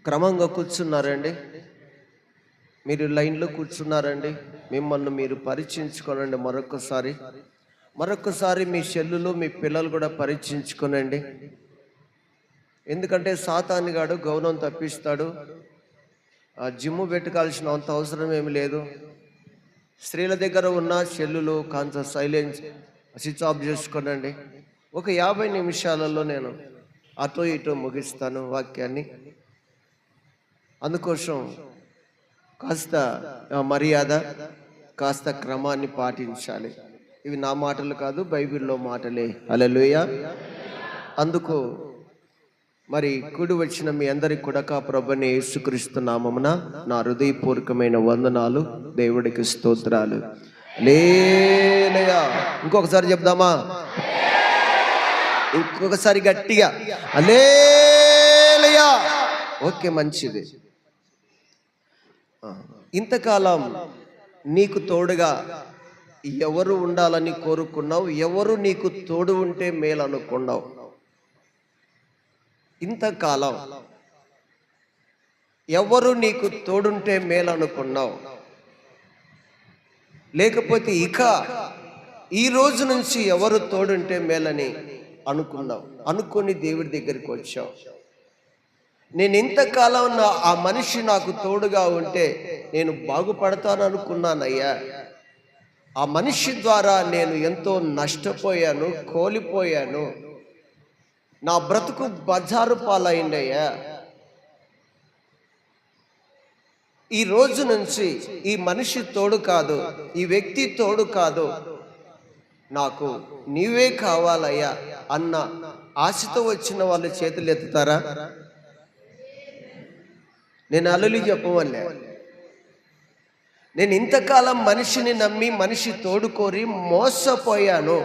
క్రమంగా కూర్చున్నారండి. మీరు లైన్లో కూర్చున్నారండి. మిమ్మల్ని మీరు పరీక్షించుకోనండి. మరొకసారి మీ చెల్లులు మీ పిల్లలు కూడా పరీక్షించుకోనండి. ఎందుకంటే సాతానుగాడు గౌరవం తప్పిస్తాడు. జిమ్ము పెట్టుకోవాల్సిన అంత అవసరం ఏమి లేదు. స్త్రీల దగ్గర ఉన్న చెల్లులు కాంత సైలెన్స్ స్విచ్ ఆఫ్ చేసుకోనండి. ఒక 50 నిమిషాలలో నేను అటో ఇటో ముగిస్తాను వాక్యాన్ని. అందుకోసం కాస్త మర్యాద, కాస్త క్రమాన్ని పాటించాలి. ఇవి నా మాటలు కాదు, బైబిల్లో మాటలే. హల్లెలూయా. అందుకు మరి కూడి వచ్చిన మీ అందరికి కూడా ప్రభువైన యేసుక్రీస్తు నామమున నా హృదయపూర్వకమైన వందనాలు, దేవుడికి స్తోత్రాలు. హల్లెలూయా. ఇంకొకసారి చెప్దామా? ఇంకొకసారి గట్టిగా హల్లెలూయా. ఓకే, మంచిది. ఇంతకాలం నీకు తోడుగా ఎవరు ఉండాలని కోరుకున్నావు? ఎవరు నీకు తోడు ఉంటే మేలు అనుకున్నావు? ఇంతకాలం ఎవరు నీకు తోడుంటే మేలు అనుకున్నావు? లేకపోతే ఇక ఈ రోజు నుంచి ఎవరు తోడుంటే మేలని అనుకున్నావు? అనుకొని దేవుడి దగ్గరికి వచ్చావు. నేను ఇంతకాలం ఆ మనిషి నాకు తోడుగా ఉంటే నేను బాగుపడతాను అనుకున్నానయ్యా. ఆ మనిషి ద్వారా నేను ఎంతో నష్టపోయాను, కోల్పోయాను. నా బ్రతుకు బజారు పాలైందయ్యా. ఈ రోజు నుంచి ఈ మనిషి తోడు కాదు, ఈ వ్యక్తి తోడు కాదు, నాకు నీవే కావాలయ్యా అన్న ఆశతో వచ్చిన వాళ్ళు చేతులు ఎత్తుతారా? నేను అల్లులి చెప్పవల్లే. నేను ఇంతకాలం మనిషిని నమ్మి మనిషి తోడు కోరి మోసపోయాను.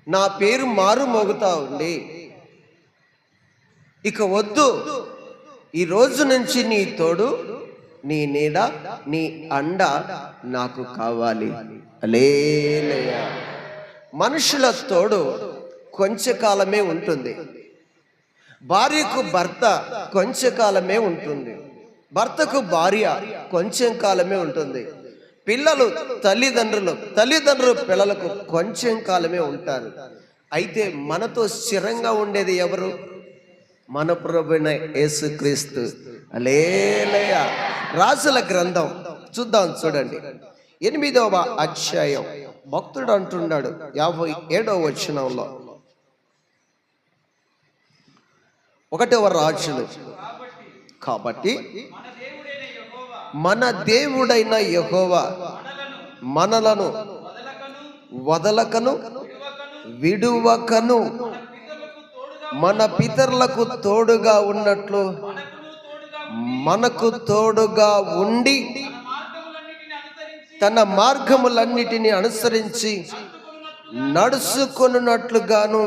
నా పేరు మారు మోగుతా ఉంది. ఇక వద్దు. ఈ రోజు నుంచి నీ తోడు, నీ నీడ, నీ అండ నాకు కావాలి. హల్లెలూయా. మనుషుల తోడు కొంచెంకాలమే ఉంటుంది. భార్యకు భర్త కొంచెంకాలమే ఉంటుంది. భర్తకు భార్య కొంచెం కాలమే ఉంటుంది. పిల్లలు తల్లిదండ్రులు పిల్లలకు కొంచెం కాలమే ఉంటారు. అయితే మనతో స్థిరంగా ఉండేది ఎవరు? మన ప్రభువైన యేసుక్రీస్తు. హల్లెలూయా. రాసుల గ్రంథం చూద్దాం, చూడండి. 8వ అధ్యాయం భక్తుడు అంటున్నాడు 57వ వచనంలో, 1వ రాజులు, కాబట్టి మన దేవుడైన యెహోవా మనలను వదలకను విడువకను మన పితరులకు తోడుగా ఉన్నట్లు మనకు తోడుగా ఉండి తన మార్గములన్నిటిని అనుసరించి నడుచుకొనున్నట్లుగాను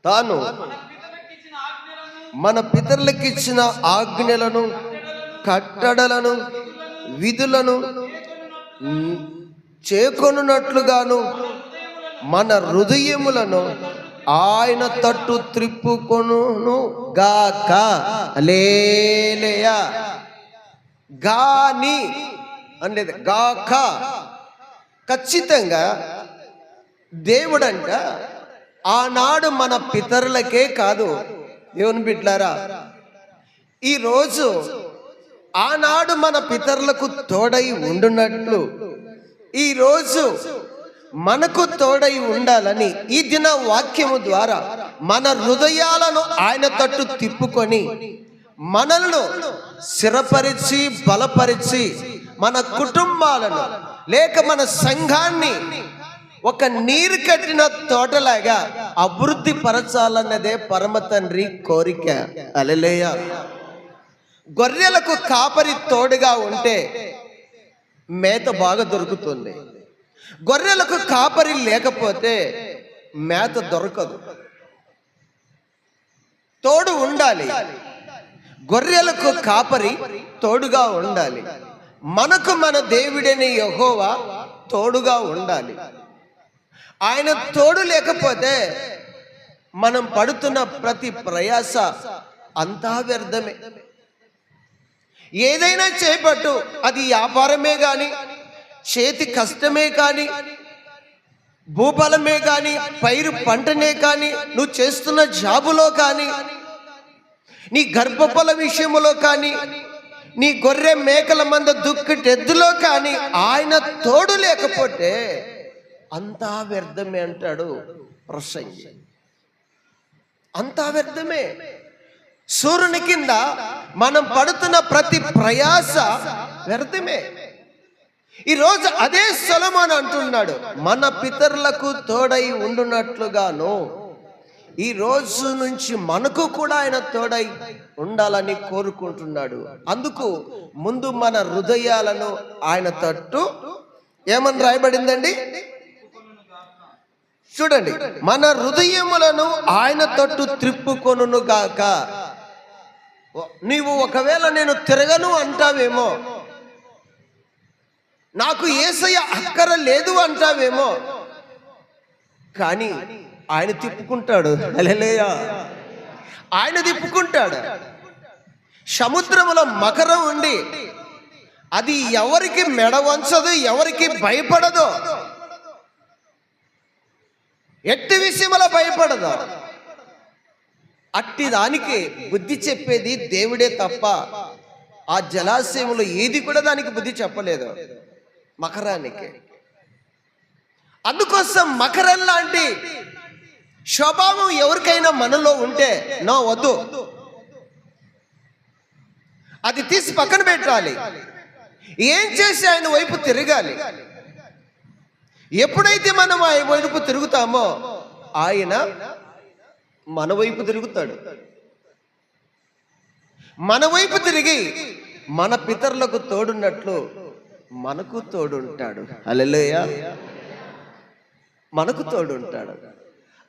తాను మన పితరులకిచ్చిన ఆజ్ఞలను, కట్టడలను, విధులను చేకొనున్నట్లుగాను మన హృదయములను ఆయన తట్టు త్రిప్పుకొను గాక. హల్లెలూయా. గాని అనేది గాక. ఖచ్చితంగా దేవుడంట ఆనాడు మన పితరులకే కాదు, దేవుని బిడ్డలారా, ఈరోజు ఆనాడు మన పితరులకు తోడై ఉండునట్లు ఈరోజు మనకు తోడై ఉండాలని ఈ దిన వాక్యము ద్వారా మన హృదయాలను ఆయన తట్టు తిప్పుకొని మనలను స్థిరపరిచి బలపరిచి మన కుటుంబాలను లేక మన సంఘాన్ని ఒక నీరు కట్టిన తోటలాగా అభివృద్ధి పరచాలన్నదే పరమ తండ్రి కోరిక. హల్లెలూయా. గొర్రెలకు కాపరి తోడుగా ఉంటే మేత బాగా దొరుకుతుంది. గొర్రెలకు కాపరి లేకపోతే మేత దొరకదు. తోడు ఉండాలి. గొర్రెలకు కాపరి తోడుగా ఉండాలి. మనకు మన దేవుడైన యెహోవా తోడుగా ఉండాలి. ఆయన తోడు లేకపోతే మనం పడుతున్న ప్రతి ప్రయాస అంతా వ్యర్థమే. ఏదైనా చేపట్టు, అది వ్యాపారమే కానీ, చేతి కష్టమే కానీ, భూఫలమే కానీ, పైరు పంటనే కానీ, నువ్వు చేస్తున్న జాబులో కానీ, నీ గర్భఫల విషయంలో కానీ, నీ గొర్రె మేకల మంద దుక్కిటెద్దులో కానీ ఆయన తోడు లేకపోతే అంతా వ్యర్థమే అంటాడు ప్రసంగి. అంతా వ్యర్థమే. సూర్యుని కింద మనం పడుతున్న ప్రతి ప్రయాస వ్యర్థమే. ఈరోజు అదే సొలొమోను అంటున్నాడు, మన పితరులకు తోడై ఉండునట్లుగాను ఈ రోజు నుంచి మనకు కూడా ఆయన తోడై ఉండాలని కోరుకుంటున్నాడు. అందుకు ముందు మన హృదయాలను ఆయన తట్టు ఏమని రాయబడిందండి? చూడండి, మన హృదయములను ఆయన తట్టు త్రిప్పుకొనును గాక. నీవు ఒకవేళ నేను తిరగను అంటావేమో, నాకు యేసయ్య అక్కర లేదు అంటావేమో, కానీ ఆయన తిప్పుకుంటాడు. హల్లెలూయా. ఆయన తిప్పుకుంటాడు. సముద్రములో మకరం ఉండి అది ఎవరికి మెడ వంచదు, ఎవరికి భయపడదు, ఎట్టి విషయంలో భయపడదు. అట్టి దానికి బుద్ధి చెప్పేది దేవుడే తప్ప ఆ జలాశయంలో ఏది కూడా దానికి బుద్ధి చెప్పలేదు, మకరానికి. అందుకోసం మకరం లాంటి స్వభావం ఎవరికైనా మనలో ఉంటే నా వద్దు, అది తీసి పక్కన పెట్టాలి. ఏం చేసి ఆయన వైపు తిరగాలి. ఎప్పుడైతే మనం ఆయన వైపు తిరుగుతామో ఆయన మన వైపు తిరుగుతాడు. మన వైపు తిరిగి మన పితరులకు తోడున్నట్లు మనకు తోడుంటాడు. హల్లెలూయా. మనకు తోడుంటాడు.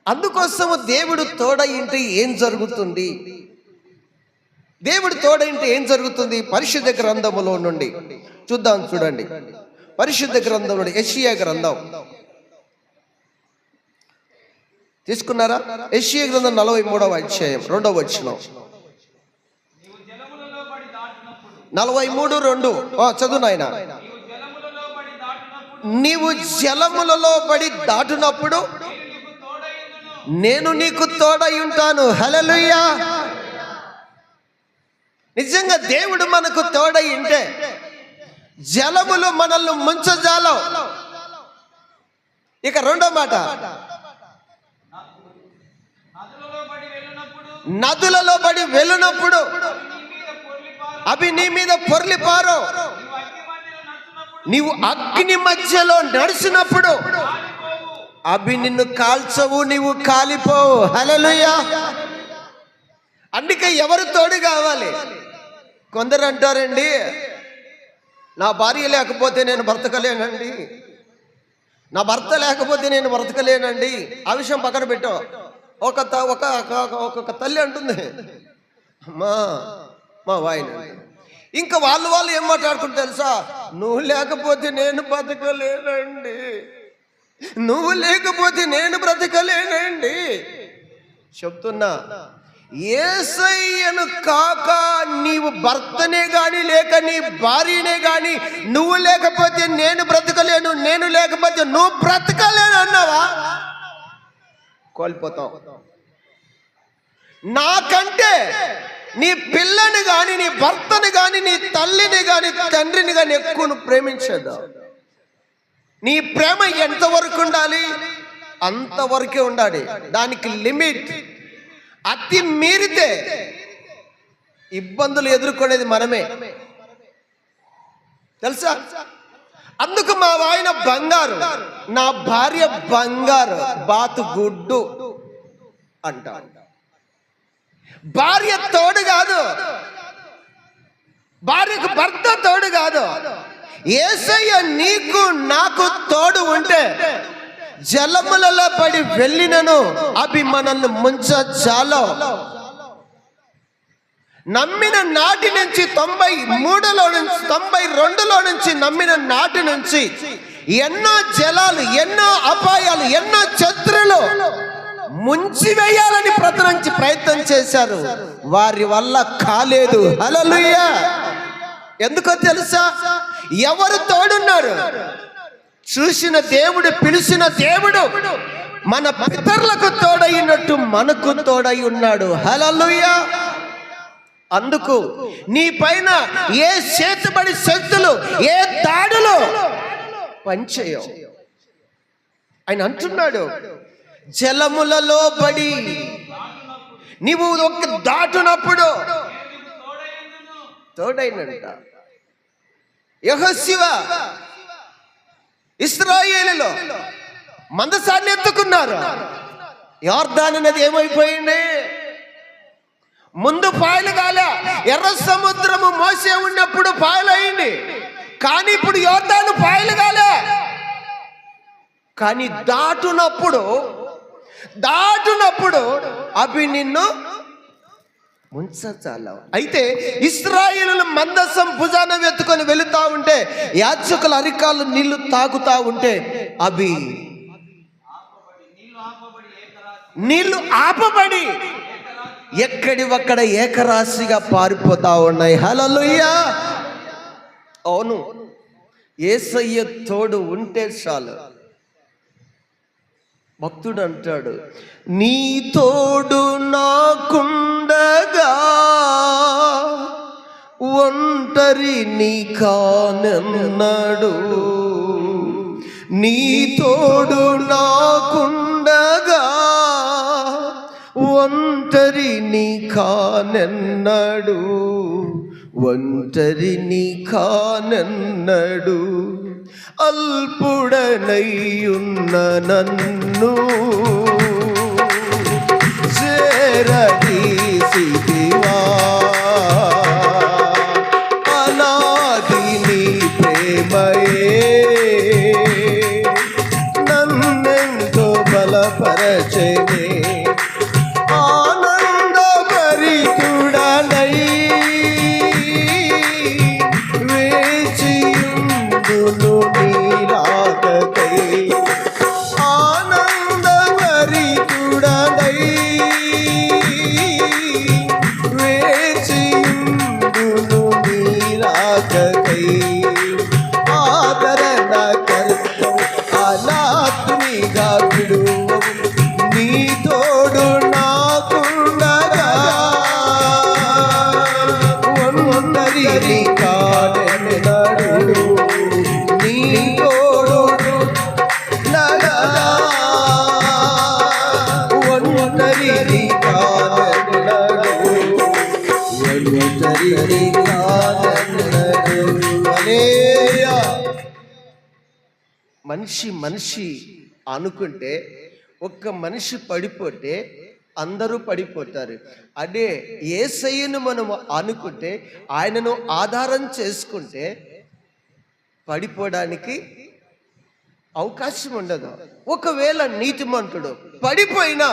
అందుకోసము దేవుడు తోడయింటే ఏం జరుగుతుంది? దేవుడు తోడయింటే ఏం జరుగుతుంది? పరిశుద్ధ గ్రంథములో నుండి చూద్దాం. చూడండి, పరిశుద్ధ గ్రంథం నుండి యెషయా గ్రంథం తీసుకున్నారా? యెషయా గ్రంథం 43వ అధ్యాయం 2వ వచనం. 43:2 చదువు నాయనా. నీవు జలములలో పడి దాటునప్పుడు నేను నీకు తోడై ఉంటాను. హల్లెలూయా. నిజంగా దేవుడు మనకు తోడై ఉంటే జలములు మనల్ని ముంచజాలం. ఇక రెండో మాట, నదులలో పడి వెళ్ళినప్పుడు అవి నీ మీద పొర్లిపారో, నీవు అగ్ని మధ్యలో నడిచినప్పుడు అవి నిన్ను కాల్చవు, నీవు కాలిపోవు. హల్లెలూయా. అందుకే ఎవరు తోడు కావాలి? కొందరు అంటారండి, నా భార్య లేకపోతే నేను బ్రతకలేనండి, నా భర్త లేకపోతే నేను బ్రతకలేనండి. ఆ విషయం పక్కన పెట్టు. ఒక తల్లి అంటుంది, అమ్మా మా వాయిన. ఇంకా వాళ్ళు ఏం మాట్లాడుకుంటే తెలుసా? నువ్వు లేకపోతే నేను బ్రతకలేనండి, నువ్వు లేకపోతే నేను బ్రతకలేనండి. చెప్తున్నా, యేసయ్యను కాక నీవు భర్తనే గాని లేక నీ భార్యనే గాని నువ్వు లేకపోతే నేను బ్రతకలేను, నేను లేకపోతే నువ్వు బ్రతకలేను అన్నావా, కోల్పోతావు. నాకంటే నీ పిల్లని గాని, నీ భర్తని గాని, నీ తల్లిని గాని, తండ్రిని గాని ఎక్కువ నువ్వు ప్రేమించదు. నీ ప్రేమ ఎంతవరకు ఉండాలి? అంతవరకే ఉండాలి. దానికి లిమిట్. అతి మీరితే ఇబ్బందులు ఎదుర్కొనేది మనమే, తెలుసా? అందుకు మా ఆయన బంగారు, నా భార్య బంగారు, బాతు గుడ్డు అంటారు. భార్య తోడు కాదు, భార్యకు భర్త తోడు కాదు. యేసయ్య నీకు నాకు తోడు ఉంటే జలములలో పడి వెళ్ళినను అవి మనల్ని ముంచజాలం. నమ్మిన నాటి నుంచి 92లో నుంచి నమ్మిన నాటి నుంచి ఎన్నో జలాలు, ఎన్నో అపాయాలు, ఎన్నో శత్రులు ముంచివేయాలని ప్రయత్నం చేశారు, వారి వల్ల కాలేదు. హల్లెలూయా. ఎందుకో తెలుసా? ఎవరు తోడున్నారు? చూసిన దేవుడు, పిలిచిన దేవుడు మన పితరులకు తోడైనట్టు మనకు తోడై ఉన్నాడు. హల్లెలూయా. అందుకు నీ పైన ఏ చేతుబడి శక్తులు, ఏ దాడులు పనిచేయవు. ఆయన అంటున్నాడు, జలములలో పడి నీవు ఒక దాటునప్పుడు తోడైనంట. యెహోషువ ఇశ్రాయేలులో మందసాన్ని ఎత్తుకున్నారు. యొర్దాను నది ఏమైపోయింది? ముందు పాయలు కాలే. ఎర్ర సముద్రము మోసే ఉన్నప్పుడు పాయలు అయింది, కానీ ఇప్పుడు యొర్దాను పాయలు కాలే. కానీ దాటునప్పుడు అవి నిన్ను ముంచాల. అయితే ఇశ్రాయేలులు మందసం భుజాన ఎత్తుకొని వెళుతా ఉంటే, యాజకుల అరికాలు నీళ్లు తాగుతా ఉంటే అవి నీళ్లు ఆపబడి ఎక్కడి ఒక్కడ ఏకరాశిగా పారిపోతా ఉన్నాయి. హల్లెలూయా. అవును, యేసయ్య తోడు ఉంటే చాలు. భక్తుడు అంటాడు, నీ తోడు నాకుండగా ఒంటరి నీ కానన్నాడు. నీ తోడు నాకుండగా ఒంటరి నీ కానన్నాడు. ఒంటరి నీ కానన్నాడు. అల్పుడనయ్యున్న నన్ను చేరదీసితివా. అనాది నీ ప్రేమయే నన్నెంతో బలపరచెనే. ఆనందభరితుడనై వేచియుందును నీరాకకై. ఆనందభరితుడనై వేచియుందును నీరాకకై. ఆదరణ కర్తవు అనాత్మిగా విడువవు. నీ తోడు నాకుండగా ఒంటరి నీ కానన్నాడు. నీ తోడు నగా ఒంటరి నీ కానన్నాడు. ఒంటరి నీ కానన్నాడు. హల్లెలూయా. మనిషి అనుకుంటే, ఒక్క మనిషి పడిపోతే అందరూ పడిపోతారు. అదే యేసయ్యను మనం అనుకుంటే, ఆయనను ఆధారం చేసుకుంటే పడిపోవడానికి అవకాశం ఉండదు. ఒకవేళ నీతిమంతుడు పడిపోయినా,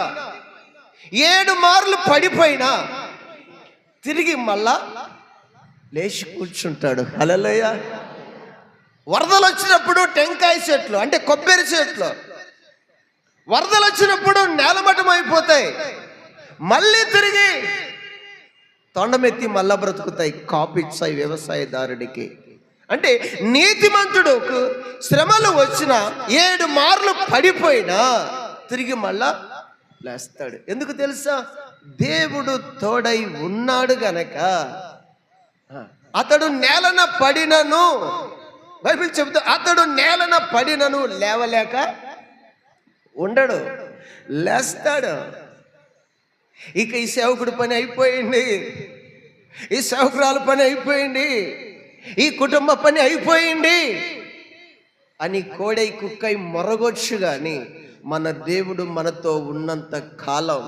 7 మార్లు పడిపోయినా తిరిగి మళ్ళా లేచి కూర్చుంటాడు. హల్లెలూయా. వరదలు వచ్చినప్పుడు టెంకాయ చెట్లు అంటే కొబ్బరి చెట్లు వరదలు వచ్చినప్పుడు నేలమట్టం అయిపోతాయి, మళ్ళీ తిరిగి తొండమెత్తి మళ్ళా బ్రతుకుతాయి. కాపు ఇచ్చాయి వ్యవసాయదారుడికి. అంటే నీతిమంతుడుకు శ్రమలు వచ్చిన 7 మార్లు పడిపోయినా తిరిగి మళ్ళా లేస్తాడు. ఎందుకు తెలుసా? దేవుడు తోడై ఉన్నాడు గనక. అతడు నేలన పడినను, బైబిల్ చెబుతా, అతడు నేలన పడినను లేవలేక ఉండడు, లేస్తాడు. ఇక ఈ సేవకుడి పని అయిపోయింది, ఈ సేవకురాల పని అయిపోయింది, ఈ కుటుంబ పని అయిపోయింది అని కోడై కుక్కై మొరగొచ్చు. కానీ మన దేవుడు మనతో ఉన్నంత కాలం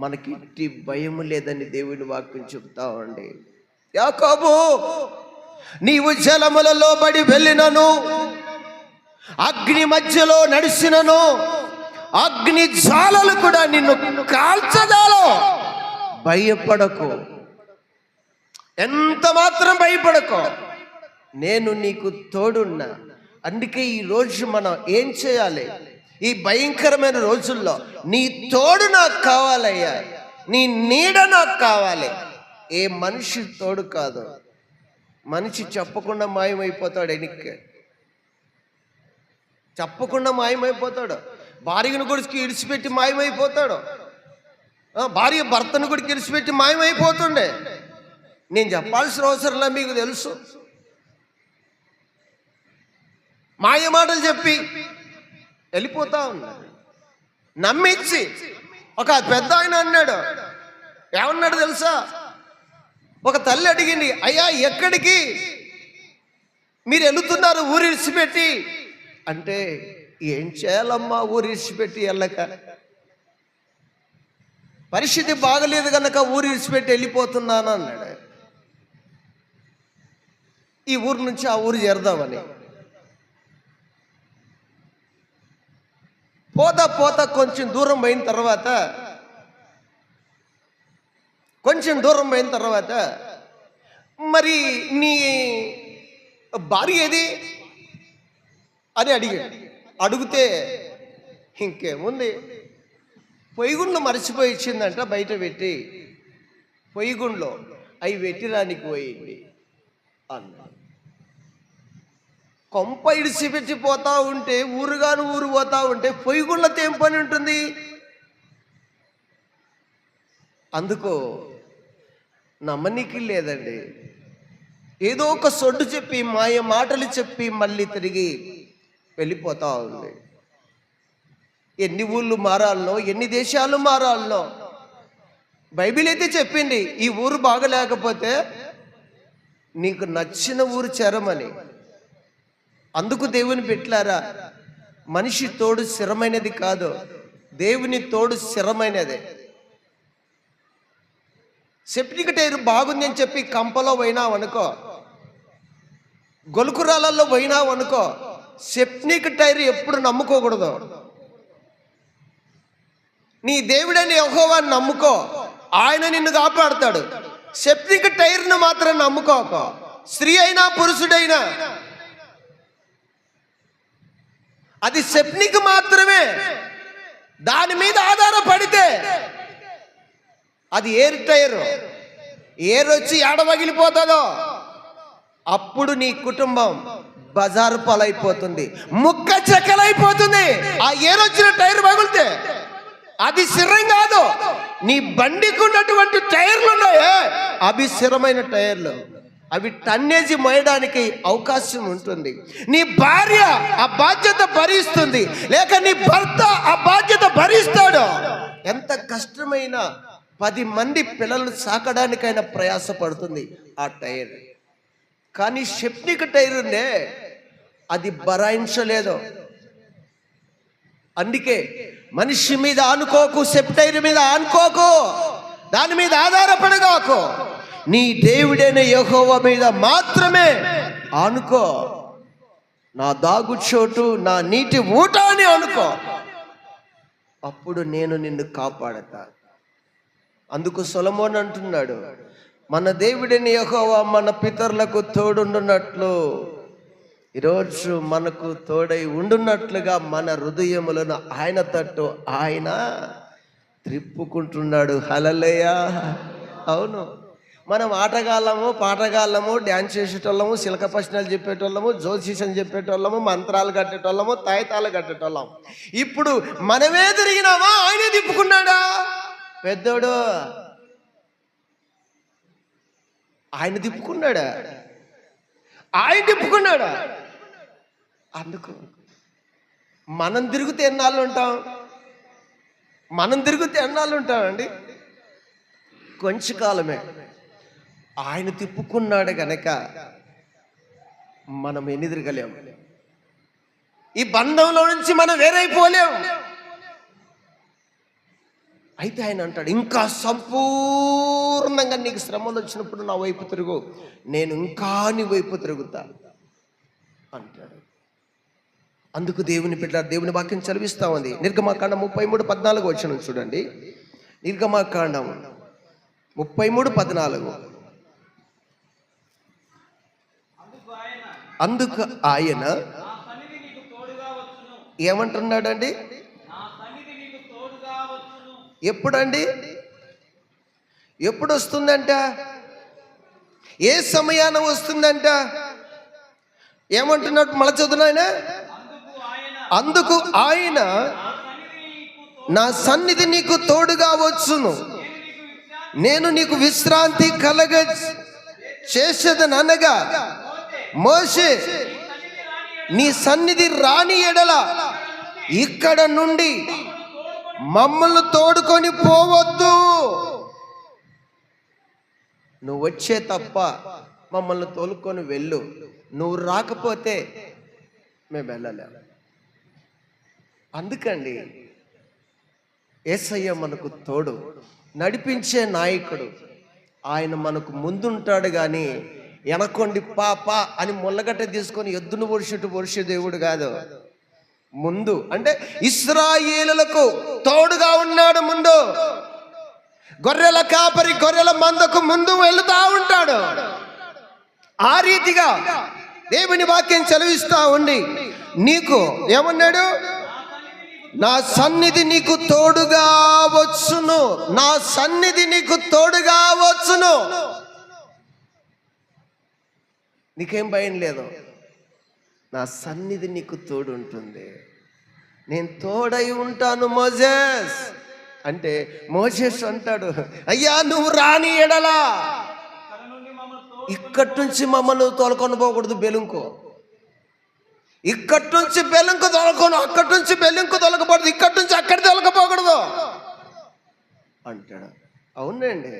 మనకి ఇట్టి భయము లేదని దేవుని వాక్యం చెప్తా ఉండి, యాకోబు నీవు జలములలో పడి వెళ్ళినను, అగ్ని మధ్యలో నడిచినను, అగ్ని జ్వాలలు కూడా నిన్ను కాల్చదాలో భయపడకు, ఎంత మాత్రం భయపడకు, నేను నీకు తోడున్నా. అందుకే ఈరోజు మనం ఏం చేయాలి? ఈ భయంకరమైన రోజుల్లో నీ తోడు నాకు కావాలయ్యా, నీ నీడ నాకు కావాలి. ఏ మనిషి తోడు కాదు. మనిషి చెప్పకుండా మాయమైపోతాడు, ఎనిక్కే చెప్పకుండా మాయమైపోతాడు. భార్యను కూడా ఇడిచిపెట్టి మాయమైపోతాడు. భార్య భర్తను కూడా ఇడిచిపెట్టి మాయమైపోతుండే. నేను చెప్పాల్సిన అవసరంలా, మీకు తెలుసు. మాయ మాటలు చెప్పి వెళ్ళిపోతా ఉన్నారు. నమ్మించి ఒక పెద్ద ఆయన అన్నాడు, ఏమన్నాడు తెలుసా? ఒక తల్లి అడిగింది, అయ్యా ఎక్కడికి మీరు వెళుతున్నారు ఊరు ఇడిచిపెట్టి అంటే, ఏం చేయాలమ్మా ఊరు ఇడిచిపెట్టి వెళ్ళక, పరిస్థితి బాగలేదు కనుక ఊరు ఇడిచిపెట్టి వెళ్ళిపోతున్నాను అన్నాడు. ఈ ఊరు నుంచి ఆ ఊరు చేరదామని. పోతా పోతా కొంచెం దూరం పోయిన తర్వాత మరి నీ భార్య ఏది అని అడిగితే ఇంకేముంది, పొయ్యిగుండ్లు మర్చిపోయి ఇచ్చిందంట, బయట పెట్టి పొయ్యిగుండ్లో అవి పెట్టిరానికి పోయింది అన్న. కొంప ఇడిచిపెట్టి పోతా ఉంటే, ఊరుగాను ఊరు పోతా ఉంటే పొయ్యిగుండ్లతో ఏం పని ఉంటుంది? అందుకో నమ్మనికి లేదండి. ఏదో ఒక సొడ్డు చెప్పి, మాయ మాటలు చెప్పి మళ్ళీ తిరిగి వెళ్ళిపోతా ఉంది. ఎన్ని ఊళ్ళు మారాలనో, ఎన్ని దేశాలు మారాలనో. బైబిల్ అయితే చెప్పింది, ఈ ఊరు బాగలేకపోతే నీకు నచ్చిన ఊరు చేరమని. అందుకు దేవుని పెట్టారా, మనిషి తోడు స్థిరమైనది కాదు, దేవుని తోడు స్థిరమైనదే. సెప్టిక్ టైర్ బాగుంది అని చెప్పి కంపలో పోయినావనుకో, గొలుకురాలలో పోయినావనుకో, సెప్టిక్ టైర్ ఎప్పుడు నమ్ముకోకూడదు. నీ దేవుడని యెహోవాను నమ్ముకో, ఆయన నిన్ను కాపాడుతాడు. సెప్టిక్ టైర్ను మాత్రం నమ్ముకోక. స్త్రీ అయినా పురుషుడైనా అది సెప్టిక్ మాత్రమే. దాని మీద ఆధారపడితే అది ఎయిర్ టైర్. ఎయిర్ వచ్చి ఏడవగిలిపోతుందో అప్పుడు నీ కుటుంబం బజారు పాలైపోతుంది, ముక్క చెక్కలైపోతుంది. ఆ ఎయిర్ వచ్చిన టైర్ పగిలితే అది స్థిరం కాదు. నీ బండికి ఉన్నటువంటి టైర్లు ఉన్నాయే, అవి స్థిరమైన టైర్లు. అవి టన్నేజీ మోయడానికి అవకాశం ఉంటుంది. నీ భార్య ఆ బాధ్యత భరిస్తుంది, లేక నీ భర్త ఆ బాధ్యత భరిస్తాడు. ఎంత కష్టమైన 10 మంది పిల్లలు సాకడానికైనా ప్రయాసపడుతుంది ఆ టైర్. కానీ సెప్టిక్ టైర్ ఉందే, అది భరాయించలేదు. అందుకే మనిషి మీద ఆనుకోకు, సెప్టైర్ మీద ఆనుకోకు, దాని మీద ఆధారపడగాకు. నీ దేవుడైన యెహోవా మీద మాత్రమే ఆనుకో. నా దాగు చోటు, నా నీటి ఊట అని అనుకో. అప్పుడు నేను నిన్ను కాపాడతా. అందుకు సొలొమోను అంటున్నాడు, మన దేవుడైన యెహోవా మన పితరులకు తోడుండునట్లు ఈరోజు మనకు తోడై ఉండున్నట్లుగా మన హృదయములను ఆయన తట్టు ఆయన త్రిప్పుకుంటున్నాడు. హల్లెలూయా. అవును, మనం ఆటగాళ్ళము, పాటగాళ్ళము, డ్యాన్స్ చేసేటోళ్ళము, శిలక ప్రశ్నలు చెప్పేటోళ్ళము, జ్యోతిషం చెప్పేటోళ్ళము, మంత్రాలు కట్టేటోళ్ళము, తాయితాలు కట్టేటోళ్ళం. ఇప్పుడు మనమే తిరిగినామా, ఆయనే తిప్పుకున్నాడా? పెద్దోడు ఆయన తిప్పుకున్నాడా? ఆయన తిప్పుకున్నాడా? అందుకు మనం తిరిగితే ఎన్నాళ్ళు ఉంటాం? అండి? కొంచెం కాలమే. ఆయన తిప్పుకున్నాడు గనక మనం ఎన్ని తిరగలేము. ఈ బంధంలో నుంచి మనం వేరైపోలేము. అయితే ఆయన అంటాడు, ఇంకా సంపూర్ణంగా నీకు శ్రమలు వచ్చినప్పుడు నా వైపు తిరుగు, నేను ఇంకా నీ వైపు తిరుగుతా అంటాడు. అందుకు దేవుని బిడ్డ దేవుని వాక్యం చదివిస్తా ఉంది. నిర్గమాకాండం 33:14 వచనం చూడండి. నిర్గమాకాండం 33:14. అందుకు ఆయన ఏమంటున్నాడండి? ఎప్పుడండి? ఎప్పుడు వస్తుందంట? ఏ సమయాన వస్తుందంట? ఏమంటున్నట్టు మళ్ళీ చదువు ఆయన. అందుకు ఆయన నా సన్నిధి నీకు తోడుగా వచ్చును, నేను నీకు విశ్రాంతి కలగ చేసేదని అనగా, మోషే నీ సన్నిధి రాని ఎడల ఇక్కడ నుండి మమ్మల్ని తోడుకొని పోవద్దు. నువ్వు వచ్చే తప్ప మమ్మల్ని తోలుకొని వెళ్ళు, నువ్వు రాకపోతే మేము వెళ్ళలేము. అందుకండి యేసయ్య మనకు తోడు, నడిపించే నాయకుడు. ఆయన మనకు ముందుంటాడు కానీ వెనకొండి పాప అని ముళ్ళగట్ట తీసుకొని ఎద్దును పొడిచే దేవుడు కాదు. ముందు అంటే ఇశ్రాయేలులకు తోడుగా ఉన్నాడు. ముందు గొర్రెల కాపరి గొర్రెల మందకు ముందు వెళుతూ ఉంటాడు. ఆ రీతిగా దేవుని వాక్యం చదివిస్తా ఉండి నీకు ఏమన్నాడు? నా సన్నిధి నీకు తోడుగా వచ్చును, నా సన్నిధి నీకు తోడుగా వచ్చును. నీకేం భయం లేదు, నా సన్నిధి నీకు తోడు ఉంటుంది. నేను తోడై ఉంటాను మోజెస్ అంటే, మోజెస్ అంటాడు, అయ్యా నువ్వు రాని ఎడలా ఇక్కడి నుంచి మమ్మల్ని తోలుకొని పోకూడదు బెలుంకో, ఇక్కడి నుంచి బెలుంకు తొలగను, అక్కడి నుంచి బెలుంకు తొలగకూడదు, ఇక్కడి నుంచి అక్కడి తొలగపోకూడదు అంటాడు. అవునండి,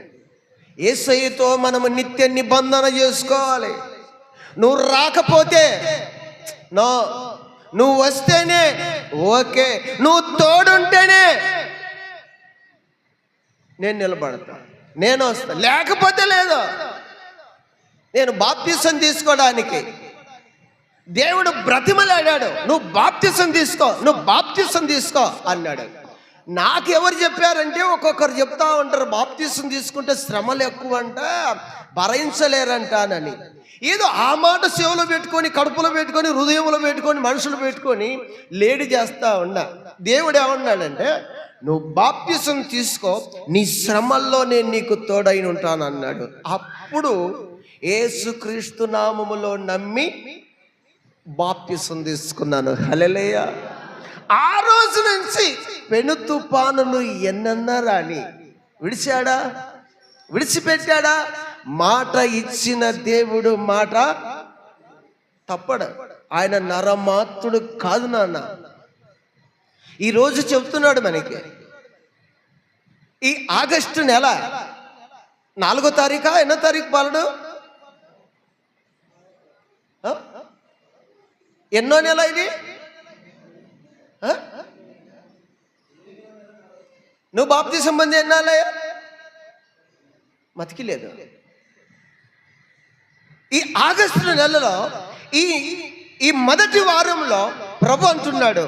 యేసయ్యతో మనము నిత్య నిబంధన చేసుకోవాలి. నువ్వు రాకపోతే నో, నువ్వు వస్తేనే ఓకే, నువ్వు తోడుంటేనే నేను నిలబడతా, నేను వస్తా, లేకపోతే లేదు. నేను బాప్తిసం తీసుకోవడానికి దేవుడు బ్రతిమలాడాడు, నువ్వు బాప్తిసం తీసుకో, నువ్వు బాప్తిసం తీసుకో అన్నాడు. నాకెవరు చెప్పారంటే, ఒక్కొక్కరు చెప్తా ఉంటారు బాప్తిసం తీసుకుంటే శ్రమలు ఎక్కువ అంట, భరించలేరంటానని. ఏదో ఆ మాట చెవులో పెట్టుకొని, కడుపులో పెట్టుకొని, హృదయంలో పెట్టుకొని, మనుషులు పెట్టుకొని లేడి చేస్తా ఉన్నా. దేవుడు ఏమన్నాడంటే, నువ్వు బాప్తిసం తీసుకో, నీ శ్రమల్లో నేను నీకు తోడైన ఉంటాను అన్నాడు. అప్పుడు యేసుక్రీస్తు నామములో నమ్మి బాప్తిసం తీసుకున్నాను. హల్లెలూయా. ఆ రోజు నుంచి పెను తుఫానులు ఎన్నన్నా రాని విడిచాడా, విడిచిపెట్టాడా? మాట ఇచ్చిన దేవుడు మాట తప్పడు. ఆయన నరమాత్రుడు కాదు నాన్న. ఈరోజు చెప్తున్నాడు మనకి, ఈ ఆగస్టు నెల 4వ తారీఖా ఎన్నో తారీఖు బాలుడు? ఎన్నో నెల ఇది? నువ్వు బాప్తిసం పొంది ఎన్నాళ్ళయ్యా? మతికి లేదు. ఈ ఆగస్టు నెలలో ఈ మొదటి వారంలో ప్రభు అంటున్నాడు,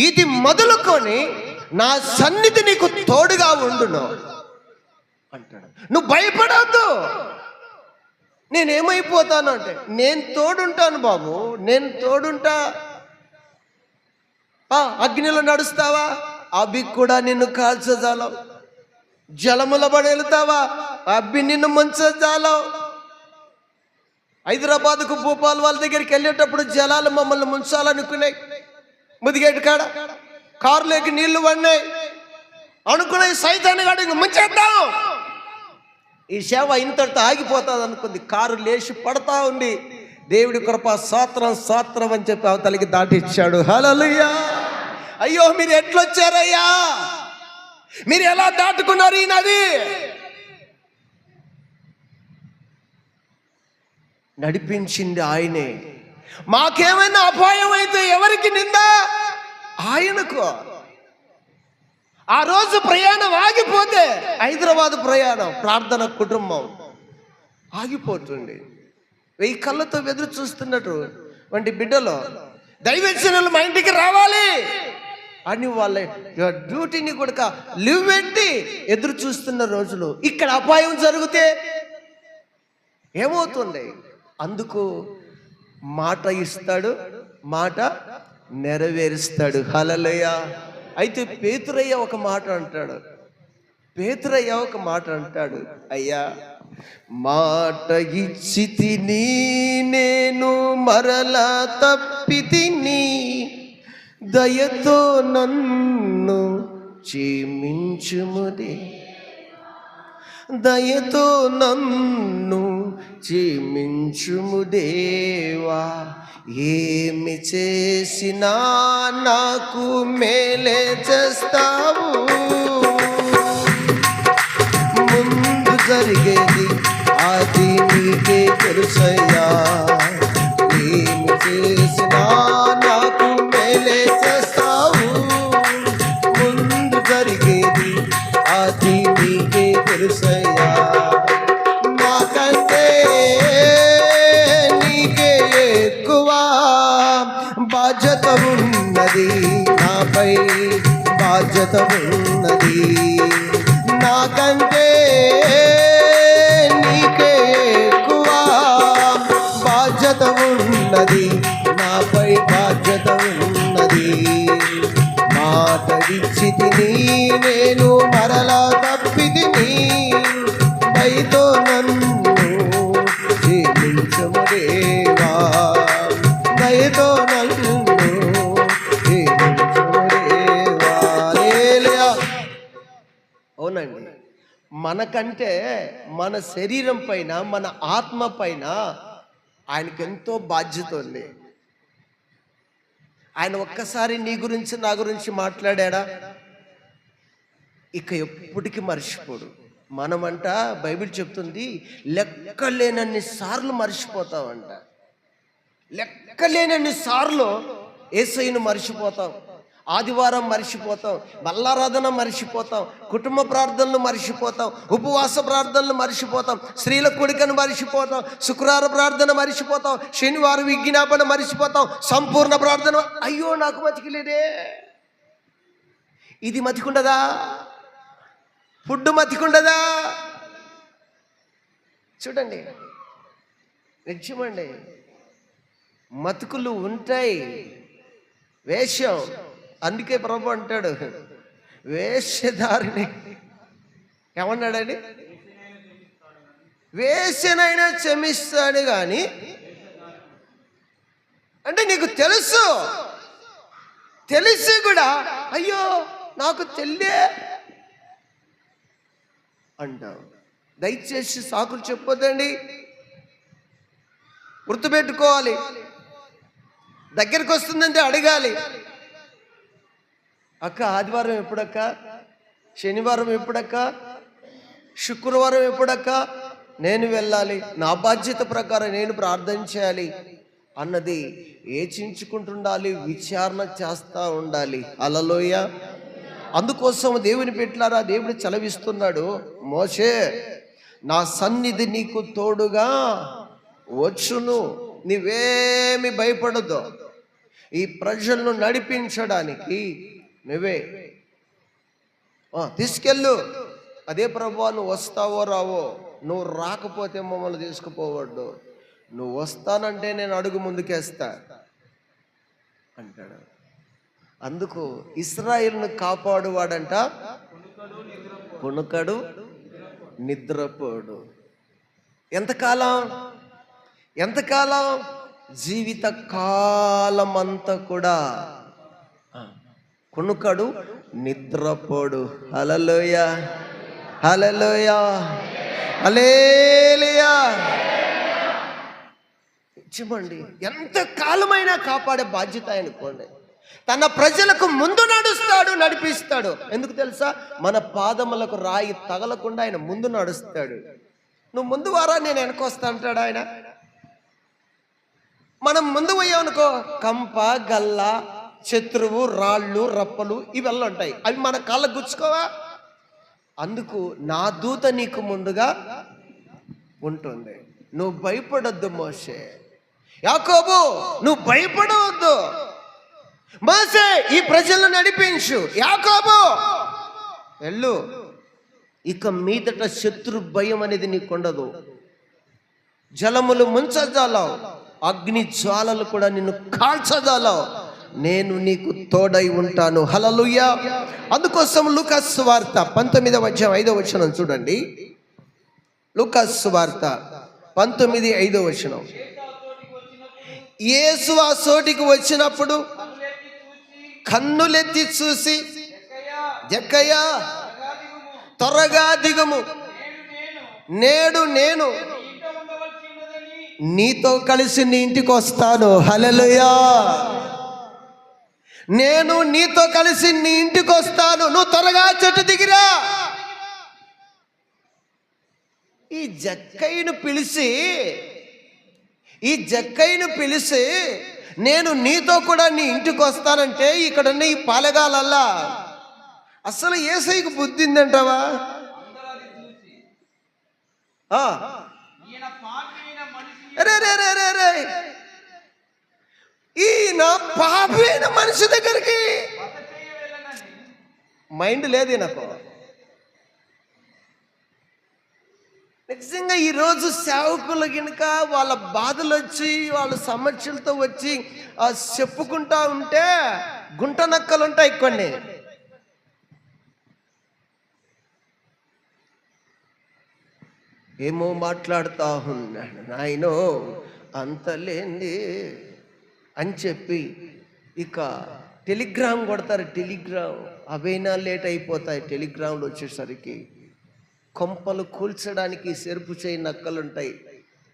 ఇది మొదలుకొని నా సన్నిధి నీకు తోడుగా ఉండును అంటాడు. నువ్వు భయపడవద్దు. నేనేమైపోతాను అంటే, నేను తోడుంటాను బాబు, నేను తోడుంటా. అగ్నిలో నడుస్తావా, అవి కూడా నిన్ను కాల్చజాలం. జలముల పడి వెళ్తావా, అవి నిన్ను ముంచజాలం. హైదరాబాద్కు భూపాల్ వాళ్ళ దగ్గరికి వెళ్ళేటప్పుడు జలాలు మమ్మల్ని ముంచాలనుకున్నాయి. ముదిగేటు కాడ కారులోకి నీళ్లు పడినాయి అనుకున్నాయి. సైతాన్ని కాడ ఇంక ముంచేద్దాం, ఈ సేవ ఇంతటితో ఆగిపోతుంది అనుకుంది. కారు లేచి పడతా ఉంది. దేవుడి కృప స్తోత్రం స్తోత్రం అని చెప్పి అవతలికి దాటిచ్చాడు. హల్లెలూయా. అయ్యో మీరు ఎట్లొచ్చారయ్యా, మీరు ఎలా దాటుకున్నారు ఈ నది? నడిపించింది ఆయనే. మాకేమైనా అపాయం అయితే ఎవరికి నింద? ఆయనకు. ఆ రోజు ప్రయాణం ఆగిపోతే, హైదరాబాద్ ప్రయాణం, ప్రార్థన కుటుంబం ఆగిపోతుంది. 1000 కళ్ళతో ఎదురు చూస్తున్నట్టు వంటి బిడ్డలు, దైవజనులు మా ఇంటికి రావాలి అని వాళ్ళ డ్యూటీని కూడా లీవ్ పెట్టి ఎదురు చూస్తున్న రోజులు. ఇక్కడ అపాయం జరిగితే ఏమవుతుంది? అందుకు మాట ఇస్తాడు, మాట నెరవేరుస్తాడు. హల్లెలూయా. అయితే పేతురయ్య ఒక మాట అంటాడు, పేతురయ్య ఒక మాట అంటాడు, అయ్యా మాట ఇచ్చి తిని నేను మరలా తప్పి తిని, దయతో నన్ను క్షమించుముదే, దయతో నన్ను క్షమించుము దేవా. ఏమి చేసినా నాకు మేలే చేస్తావు, ముందు జరిగేది అది నీకే తెలుసయ్యా. ఏమి చేసినా నాకు మేలే చేస్తావు, ముందు జరిగేది అది నీకే తెలుసయ్యా. నాకంటే నీకే ఎక్కువ బాధ్యత ఉన్నది, నాపై బాధ్యత ఉన్నది. నాకంటే నీకే ఎక్కువ బాధ్యత ఉన్నది, నాపై బాధ్యత ఉన్నది. మాట ఇచ్చి తిని నేను మరలా తప్పి తిని, దయతో నన్ను క్షమించుము దేవా, దయతో నన్ను క్షమించుము దేవా. హల్లెలూయా. అవునండి, మనకంటే మన శరీరం పైన మన ఆత్మ పైన ఆయనకి ఎంతో బాధ్యత ఉంది. ఆయన ఒక్కసారి నీ గురించి నా గురించి మాట్లాడా, ఇక ఎప్పటికీ మర్చిపోడు. మనమంట బైబిల్ చెప్తుంది లెక్కలేనన్ని సార్లు మర్చిపోతామంట. లెక్కలేనన్ని సార్లు యేసయ్యను మర్చిపోతాం, ఆదివారం మర్చిపోతాం, బల్లారాధన మర్చిపోతాం, కుటుంబ ప్రార్థనలు మర్చిపోతాం, ఉపవాస ప్రార్థనలు మర్చిపోతాం, స్త్రీల కూడికను మర్చిపోతాం, శుక్రవార ప్రార్థన మర్చిపోతాం, శనివారం విజ్ఞాపన మర్చిపోతాం, సంపూర్ణ ప్రార్థన. అయ్యో నాకు మతికిలేదే. ఇది మతికుండదా? ఫుడ్ మతికుండదా? చూడండి, నిజమండి, మతుకులు ఉంటాయి. వేషం, అందుకే ప్రభు అంటాడు వేషధారిని ఏమన్నాడండి? వేషనైనా క్షమిస్తాడు కానీ, అంటే నీకు తెలుసు, తెలిసి కూడా అయ్యో నాకు తెలియే అంటావు. దయచేసి సాకులు చెప్పొద్దండి, గుర్తుపెట్టుకోవాలి. దగ్గరికి వస్తుందంటే అడగాలి, అక్క ఆదివారం ఎప్పుడక్క, శనివారం ఎప్పుడక్క, శుక్రవారం ఎప్పుడక్క నేను వెళ్ళాలి, నా బాధ్యత ప్రకారం నేను ప్రార్థన చేయాలి అన్నది ఏచించుకుంటుండాలి, విచారణ చేస్తూ ఉండాలి. హల్లెలూయా. అందుకోసం దేవుని పెట్టారా, దేవుడు చలవిస్తున్నాడు, మోషే నా సన్నిధి నీకు తోడుగా వచ్చును, నువ్వేమి భయపడదు, ఈ ప్రజలను నడిపించడానికి నువ్వే తీసుకెళ్ళు. అదే ప్రభువా, నువ్వు వస్తావో రావో, నువ్వు రాకపోతే మమ్మల్ని తీసుకుపోవద్దు, నువ్వు వస్తానంటే నేను అడుగు ముందుకేస్తా అంటాడు. అందుకు ఇశ్రాయేలును కాపాడువాడంట కునుకడు నిద్రపోడు. ఎంతకాలం? జీవిత కాలమంతా కూడా కునుకడు నిద్రపోడు. హల్లెలూయా, హల్లెలూయా, హల్లెలూయా. చెప్పండి, ఎంత కాలమైనా కాపాడే బాధ్యత ఆయనకోండి. తన ప్రజలకు ముందు నడుస్తాడు, నడిపిస్తాడు. ఎందుకు తెలుసా? మన పాదములకు రాయి తగలకుండా ఆయన ముందు నడుస్తాడు. నువ్వు ముందు వారా, నేను వెనకొస్తా అంటాడు ఆయన. మనం ముందు పోయామనుకో, కంప గల్ల శత్రువు రాళ్ళు రప్పలు ఇవన్నీ ఉంటాయి, అవి మన కాళ్ళకు గుచ్చుకోవా? అందుకు నా దూత నీకు ముందుగా ఉంటుంది. నువ్వు భయపడొద్దు మోషే. యాకోబు నువ్వు భయపడవద్దు. మోషే ఈ ప్రజలను నడిపించు. యాకోబు వెళ్ళు, ఇక మీదట శత్రు భయం అనేది నీకుండదు. జలములు ముంచజాలవు, అగ్ని జ్వాలలు కూడా నిన్ను కాల్చజాలవు. నేను నీకు తోడై ఉంటాను. హల్లెలూయా. అందుకోసం లూకా సువార్త 19:5 చూడండి. లూకా సువార్త 19:5. యేసు ఆ చోటికి వచ్చినప్పుడు కన్నులెత్తి చూసి, జక్కయ్యా త్వరగా దిగుము, నేడు నేను నీతో కలిసి నీ ఇంటికి వస్తాను. హల్లెలూయా. నేను నీతో కలిసి నీ ఇంటికి వస్తాను, నువ్వు త్వరగా చెట్టు దిగిరా. ఈ జక్కయ్యను పిలిచి నేను నీతో కూడా నీ ఇంటికి వస్తానంటే ఇక్కడున్న ఈ పాలగాలల్లా అసలు యేసయ్యకు బుద్ధి ఉందంటావా? ఈయన పాపైన మనిషి దగ్గరికి మైండ్ లేదు నాకు. నిజంగా ఈరోజు సేవకులు గినక వాళ్ళ బాధలు వచ్చి వాళ్ళ సమస్యలతో వచ్చి చెప్పుకుంటా ఉంటే గుంట నక్కలు ఉంటాయి కొన్ని. ఏమో మాట్లాడుతూ ఉన్నాడు నాయనో అంతలేంది అని చెప్పి ఇక టెలిగ్రామ్ కొడతారు. టెలిగ్రామ్ అవైనా లేట్ అయిపోతాయి. టెలిగ్రామ్లు వచ్చేసరికి కొంపలు కూల్చడానికి సెరుపు చేయి నక్కలుంటాయి.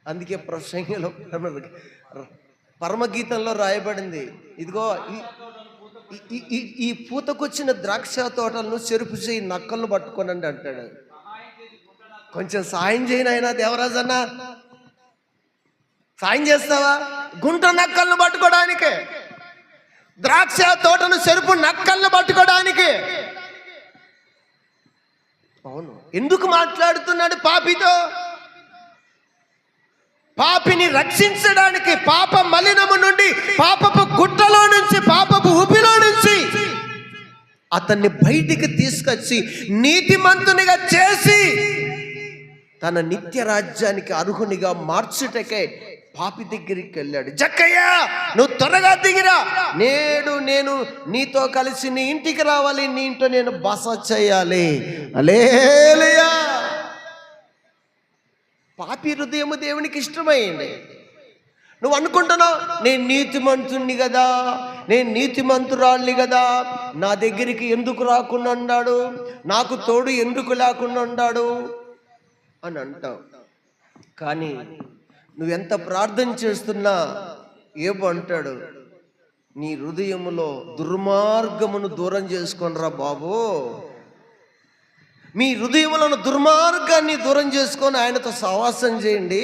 అందుకే ప్రసంగంలో పరమగీతంలో రాయబడింది, ఇదిగో ఈ పూతకొచ్చిన ద్రాక్ష తోటలను చెరుపు చేయి నక్కలను పట్టుకోనండి అంటాడు. కొంచెం సాయం చేయను అయినా దేవరాజు అన్న, సాయం చేస్తావా? గుంట నక్కలను పట్టుకోవడానికి, ద్రాక్ష తోటను చెరుపు నక్కలను పట్టుకోవడానికి. అవును, ఎందుకు మాట్లాడుతున్నాడు పాపితో? పాపిని రక్షించడానికి, పాప మలినము నుండి, పాపపు గుట్టలో నుంచి, పాపపు ఊపిలో నుంచి అతన్ని బయటికి తీసుకొచ్చి నీతిమంతునిగా చేసి తన నిత్య రాజ్యానికి అర్హునిగా మార్చుటకే పాపి దగ్గరికి వెళ్ళాడు. జక్కయ్యా నువ్వు త్వరగా దిగిరా, నేడు నేను నీతో కలిసి నీ ఇంటికి రావాలి, నీ ఇంట్లో నేను బస చేయాలి. హల్లెలూయా. పాపి హృదయము దేవునికి ఇష్టమైంది. నువ్వు అనుకుంటున్నావు నేను నీతిమంతుణ్ణి కదా, నేను నీతిమంతురాల్ని కదా, నా దగ్గరికి ఎందుకు రాకుండా ఉన్నాడు, నాకు తోడు ఎందుకు లేకుండా ఉన్నాడు అని అంటావు. కానీ నువ్వెంత ప్రార్థన చేస్తున్నా ఏమో అంటాడు, నీ హృదయములో దుర్మార్గమును దూరం చేసుకొనిరా బాబు. మీ హృదయములను దుర్మార్గాన్ని దూరం చేసుకొని ఆయనతో సహవాసం చేయండి,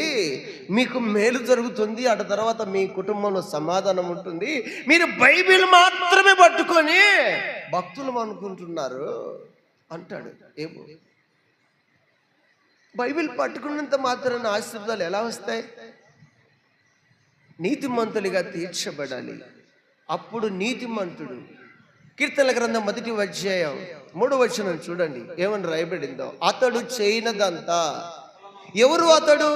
మీకు మేలు జరుగుతుంది. అటు తర్వాత మీ కుటుంబంలో సమాధానం ఉంటుంది. మీరు బైబిల్ మాత్రమే పట్టుకొని భక్తులు అనుకుంటున్నారు అంటాడు. ఏమో బైబిల్ పట్టుకున్నంత మాత్రాన ఆశీర్వాదాలు ఎలా వస్తాయి? నీతిమంతులుగా తీర్చబడాలి. అప్పుడు నీతిమంతుడు. కీర్తనల గ్రంథం 1:3 చూడండి ఏమని రాయబడిందో. అతడు చేయనదంతా. ఎవరు అతడు?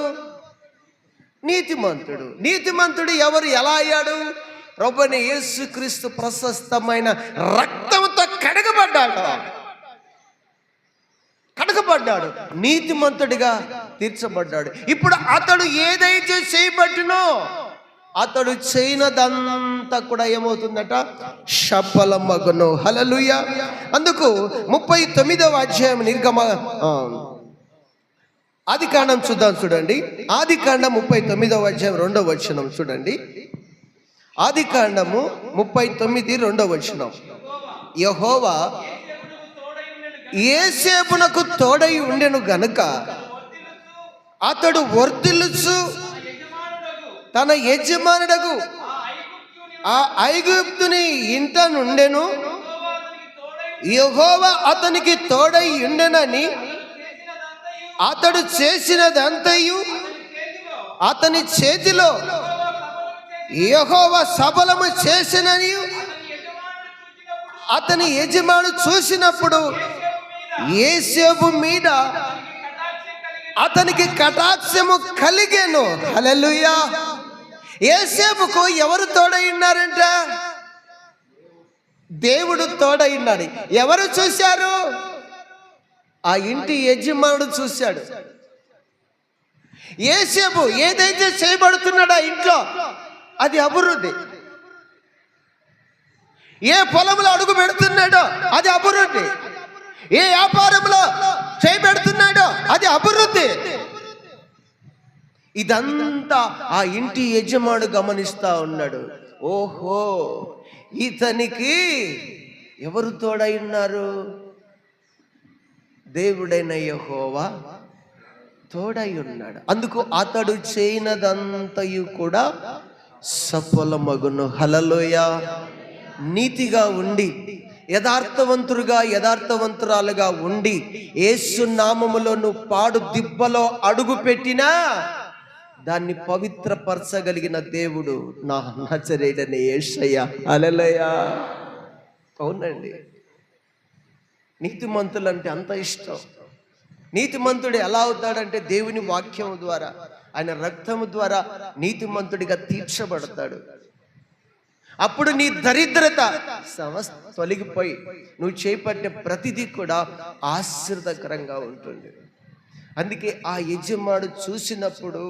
నీతిమంతుడు. నీతిమంతుడు ఎవరు? ఎలా అయ్యాడు? ప్రభువైన యేసుక్రీస్తు ప్రశస్తమైన రక్తంతో కడగబడ్డాడు. నీతిమంతుడిగా తీర్చబడ్డాడు. ఇప్పుడు అతడు ఏదైతే చేయబట్టునో అతడు చేయనదంతా కూడా ఏమవుతుందట? సఫలమగును. హల్లెలూయా. అందుకు 39వ ఆదికాండం చూడండి. ఆదికాండం 39వ 2వ చూడండి. ఆదికాండము 39:2 యెహోవా యోసేపునకు తోడై ఉండెను గనుక అతడు వర్ధిల్లుచు తన యజమానుడగు ఆ ఐగుప్తుని ఇంట నుండెను. యెహోవా అతనికి తోడై ఉండెనని అతడు చేసినదంతయు అతని చేతిలో యెహోవా సఫలము చేసినని అతని యజమానుడు చూసినప్పుడు యోసేపు మీద అతనికి కటాక్షము కలిగెను. హల్లెలూయా. యోసేపుకు ఎవరు తోడై ఉన్నారంట? దేవుడు తోడైన్నాడు. ఎవరు చూశారు? ఆ ఇంటి యజమానుడు చూశాడు. యోసేపు ఏదైతే చేయబడుతున్నాడో ఆ ఇంట్లో అది అభివృద్ధి. ఏ పొలంలో అడుగు పెడుతున్నాడో అది అభివృద్ధి. ఏ వ్యాపారంలో చేయబెడుతున్నాడో అది అభివృద్ధి. ఇదంతా ఆ ఇంటి యజమానుడు గమనిస్తా ఉన్నాడు. ఓహో, ఇతనికి ఎవరు తోడై ఉన్నారు? దేవుడైన యెహోవా తోడై ఉన్నాడు. అందుకు అతడు చేయనదంతయు కూడా సఫలమగును. హల్లెలూయా. నీతిగా ఉండి, యథార్థవంతురాలుగా ఉండి, యేసు నామములో నువ్వు పాడు దిబ్బలో అడుగు పెట్టినా దాన్ని పవిత్రపరచగలిగిన దేవుడు నా నజరేయుడైన యేసయ్య. హల్లెలూయా. అవునండి, నీతిమంతులు అంటే అంత ఇష్టం. నీతిమంతుడు ఎలా అవుతాడంటే దేవుని వాక్యం ద్వారా, ఆయన రక్తము ద్వారా నీతిమంతుడిగా తీర్చబడతాడు. అప్పుడు నీ దరిద్రత తొలగిపోయి నువ్వు చేపట్టే ప్రతిదీ కూడా ఆశీర్వదకరంగా ఉంటుంది. అందుకే ఆ యజమానుడు చూసినప్పుడు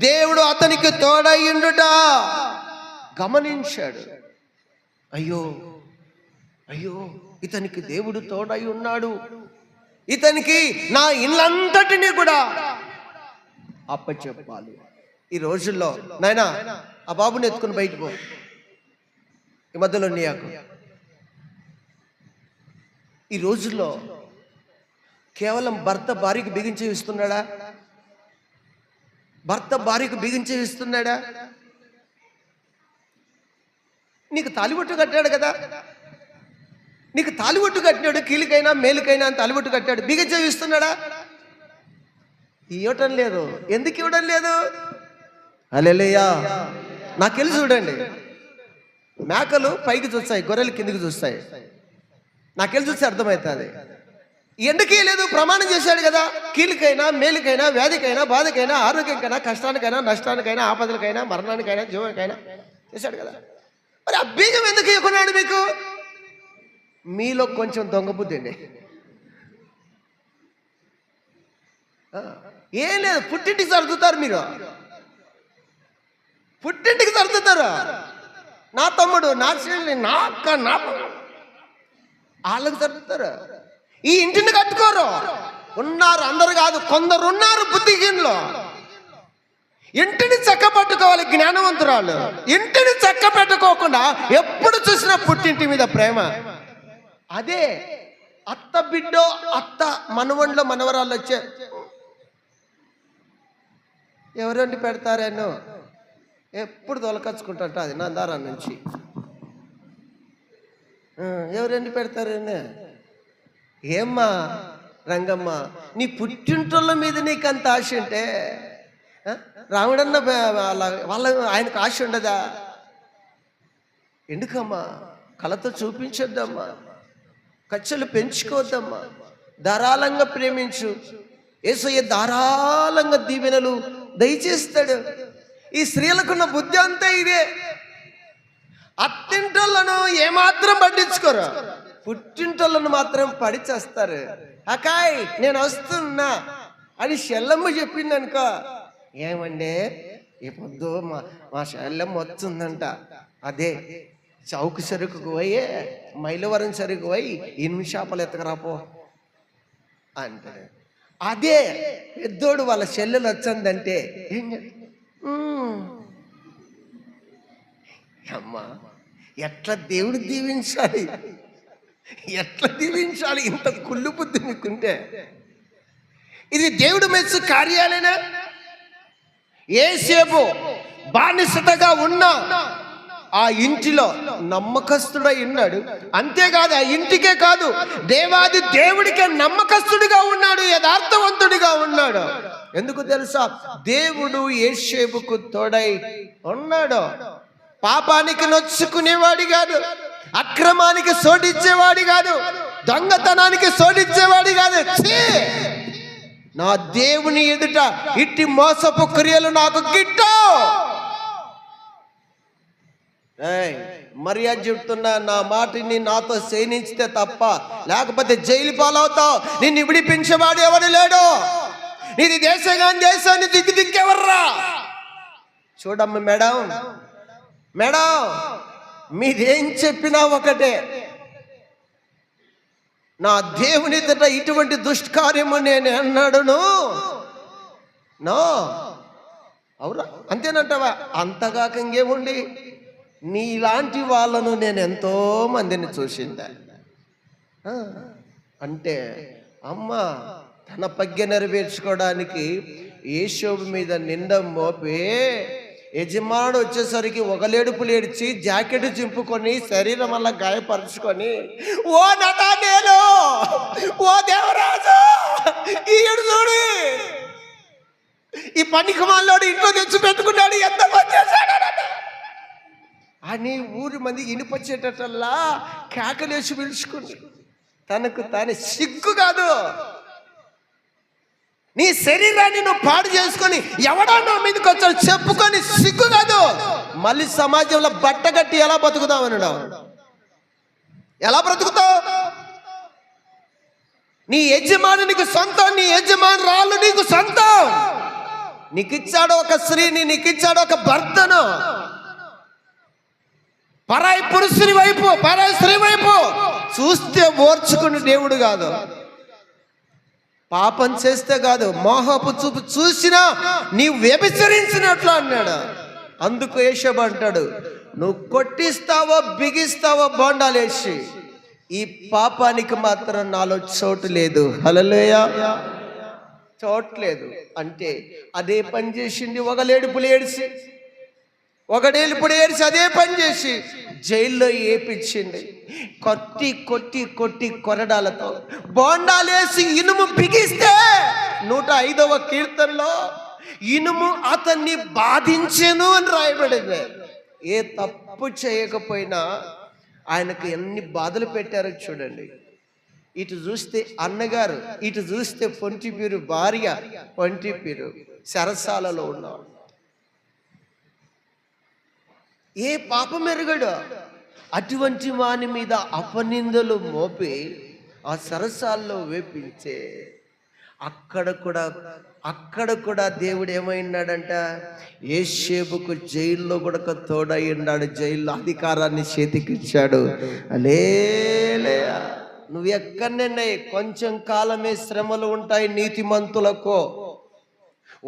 దేవుడు అతనికి తోడయ్యుండుట గమనించాడు. అయ్యో ఇతనికి దేవుడు తోడై ఉన్నాడు, ఇతనికి నా ఇల్లంతటినీ కూడా అప్పచెప్పాలి. ఈ రోజుల్లో నాయనా ఆ బాబుని ఎత్తుకుని బయట పో, ఈ మధ్యలో నీకు. ఈ రోజుల్లో కేవలం భర్త భార్యకు బిగించి ఇస్తున్నాడా? భర్త భార్యకు బిగించి ఇస్తున్నాడా? నీకు తాలిబొట్టు కట్టాడు కదా, నీకు తాలిబొట్టు కట్టినాడు, కీలికైనా మేలుకైనా తాలిబొట్టు కట్టాడు, బిగించి ఇస్తున్నాడా? ఇవ్వటం లేదు. ఎందుకు ఇవ్వడం లేదు? హల్లెలూయా. నాకెళ్ళి చూడండి, మేకలు పైకి చూస్తాయి, గొర్రెలు కిందికి చూస్తాయి. నాకెళ్ళి చూస్తే అర్థమవుతుంది. ఎందుకు లేదు? ప్రమాణం చేశాడు కదా, కీలుకైనా మేలుకైనా వ్యాధికైనా బాధకైనా ఆరోగ్యంకైనా కష్టానికైనా నష్టానికైనా ఆపదలకైనా మరణానికైనా జీవనకైనా చేశాడు కదా. మరి ఆ బీజం ఎందుకు ఇవ్వకున్నాడు మీకు? మీలో కొంచెం దొంగ బుద్ధి అండి. ఏం లేదు, పుట్టింటికి సర్దుతారు మీరు, పుట్టింటికి సర్దుతారు. నా తమ్ముడు, నా చెల్లి, నా అక్క, నా వాళ్ళకి సర్దుతారు. ఈ ఇంటిని కట్టుకోరు. ఉన్నారు, అందరు కాదు, కొందరు ఉన్నారు బుద్ధిహీనులు. ఇంటిని చక్క పట్టుకోవాలి జ్ఞానవంతురాలు. ఇంటిని చక్క పెట్టుకోకుండా ఎప్పుడు చూసినా పుట్టింటి మీద ప్రేమ. అదే అత్త బిడ్డో అత్త మనవళ్ళో మనవరాళ్ళు వచ్చే ఎవరండి పెడతారేనో ఎప్పుడు తొలకచ్చుకుంటాట. అది నా దారా నుంచి ఎవరండి పెడతారేనే? ఏమ్మా రంగమ్మ, నీ పుట్టింటోళ్ళ మీద నీకు అంత ఆశ అంటే రాముడన్న వాళ్ళ ఆయనకు ఆశ ఉండదా? ఎందుకమ్మా? కళతో చూపించొద్దమ్మా, ఖర్చులు పెంచుకోవద్దమ్మా, ధారాళంగా ప్రేమించు. యేసయ్య ధారాళంగా దీవెనలు దయచేస్తాడు. ఈ స్త్రీలకున్న బుద్ధి అంతా ఇదే. అత్తింటోళ్ళను ఏమాత్రం పట్టించుకోరు, పుట్టింటోళ్ళను మాత్రం పడిచేస్తారు. అకాయ్ నేను వస్తున్నా అని శల్లమ్మ చెప్పింది అనుకో, ఏమండే ఈ పొద్దు మా శల్లమ్మ వస్తుందంట, అదే చౌక సరుకుకు పోయి మైలవరం సరుకు పోయి ఇనుము చేపలు ఎత్తకరాపో అంటాడు. అదే పెద్దోడు వాళ్ళ చెల్లెలు వచ్చిందంటే అమ్మా ఎట్లా దేవుడు దీవించాలి, ఎట్లా దీవించాలి? ఇంత కుళ్ళు బుద్ధి మీకుంటే ఇది దేవుడు మెచ్చు కార్యాలేనా? యేసేపు బానిసతగా ఉన్న ఆ ఇంటిలో నమ్మకస్తుడై ఉన్నాడు. అంతేకాదు, ఆ ఇంటికే కాదు, దేవాది దేవుడికే నమ్మకస్తుడిగా ఉన్నాడు, యథార్థవంతుడిగా ఉన్నాడు. ఎందుకు తెలుసా? దేవుడు యేసేపుకు తోడై ఉన్నాడు. పాపానికి నొచ్చుకునేవాడి కాదు, అక్రమానికి సోటిచ్చేవాడి కాదు, దొంగతనానికి సోటిచ్చేవాడి కాదు. నా దేవుని ఎదుట ఇట్టి మోసపు క్రియలు నాకు గిట్టు. మర్యాద చెప్తున్నా, నా మాటని నాతో శయనించితే తప్ప, లేకపోతే జైలు పాలవుతావు. నిన్ను విడిపించేవాడు ఎవడు లేడు. నీది దేశంగాని దేశాన్ని దిక్కెవర్రా. చూడమ్మ మేడం, మీరేం చెప్పినా ఒకటే. నా దేవుని ఎదుట ఇటువంటి దుష్కార్యము నేను అన్నాడును. నో, అవురా, అంతేనంటావా? అంతగాక ఇంకేముండి, నీలాంటి వాళ్ళను నేను ఎంతో మందిని చూసిందా. అంటే అమ్మ తన పగ్గ నెరవేర్చుకోవడానికి యేషోబు మీద నింద మోపి, యజమానుడు వచ్చేసరికి ఒకలేడుపులు ఏడ్చి జాకెట్ చింపుకొని శరీరం వల్ల గాయపరుచుకొని, ఓ నతానేలు, ఓ దేవరాజు, ఈడు చూడు, ఈ పనికిమాలోడు ఇంట్లో తెచ్చి పెట్టుకున్నాడు, ఎంత పని చేశాడు అని ఊరి మంది ఇనిపచ్చేటల్లా కేకలేసి పిలుచుకుంది. తనకు తానే సిగ్గు కాదు. నీ శరీరాన్ని నువ్వు పాడు చేసుకొని ఎవడో నా మీదకి వచ్చాడు చెప్పుకొని సిగ్గు కాదు. మళ్ళీ సమాజంలో బట్టగట్టి ఎలా బతుకుతావు అనడా? ఎలా బ్రతుకుతావు? నీ యజమాని నీకు సొంతం, నీ యజమానురాలు నీకు సొంతం. నీకిచ్చాడు ఒక స్త్రీని, నీకిచ్చాడు ఒక భర్తను. పరాయి పురుషుని వైపు, పరాయి స్త్రీ వైపు చూస్తే ఓర్చుకుని దేవుడు కాదు. పాపం చేస్తే కాదు, మోహపు చూపు చూసినా నీవు వ్యభిచరించినట్లు అన్నాడు. అందుకు యేషోబు అంటాడు, నువ్వు కొట్టిస్తావో బిగిస్తావో బోండాలేసి, ఈ పాపానికి మాత్రం నాలో చోటు లేదు. హల్లెలూయా. చోట్లేదు అంటే అదే పని చేసింది. ఒకడేడుపులు ఏడిసి అదే పని చేసి జైల్లో ఏపించింది. కొట్టి కొట్టి కొట్టి కొరడాలతో బోండాలేసి ఇనుము బిగిస్తే 105వ కీర్తనలో ఇనుము అతన్ని బాధించెను అని రాయబడింది. ఏ తప్పు చేయకపోయినా ఆయనకు ఎన్ని బాధలు పెట్టారో చూడండి. ఇటు చూస్తే అన్నగారు, ఇటు చూస్తే పొంటిపీరు భార్య, పొంటిపీరు చెరసాలలో ఉన్నాడు. ఏ పాపం ఎరుగడు. అటువంటి వాని మీద అపనిందలు మోపి ఆ సరసాల్లో వేపించే అక్కడ కూడా దేవుడు ఏమైనాడంట, యేషోబుకు జైల్లో కూడా తోడై ఉన్నాడు. జైల్లో అధికారాన్ని చేతికిచ్చాడు. హల్లెలూయా. నువ్వు ఎక్కడనే కొంచెం కాలమే శ్రమలు ఉంటాయి. నీతిమంతులకు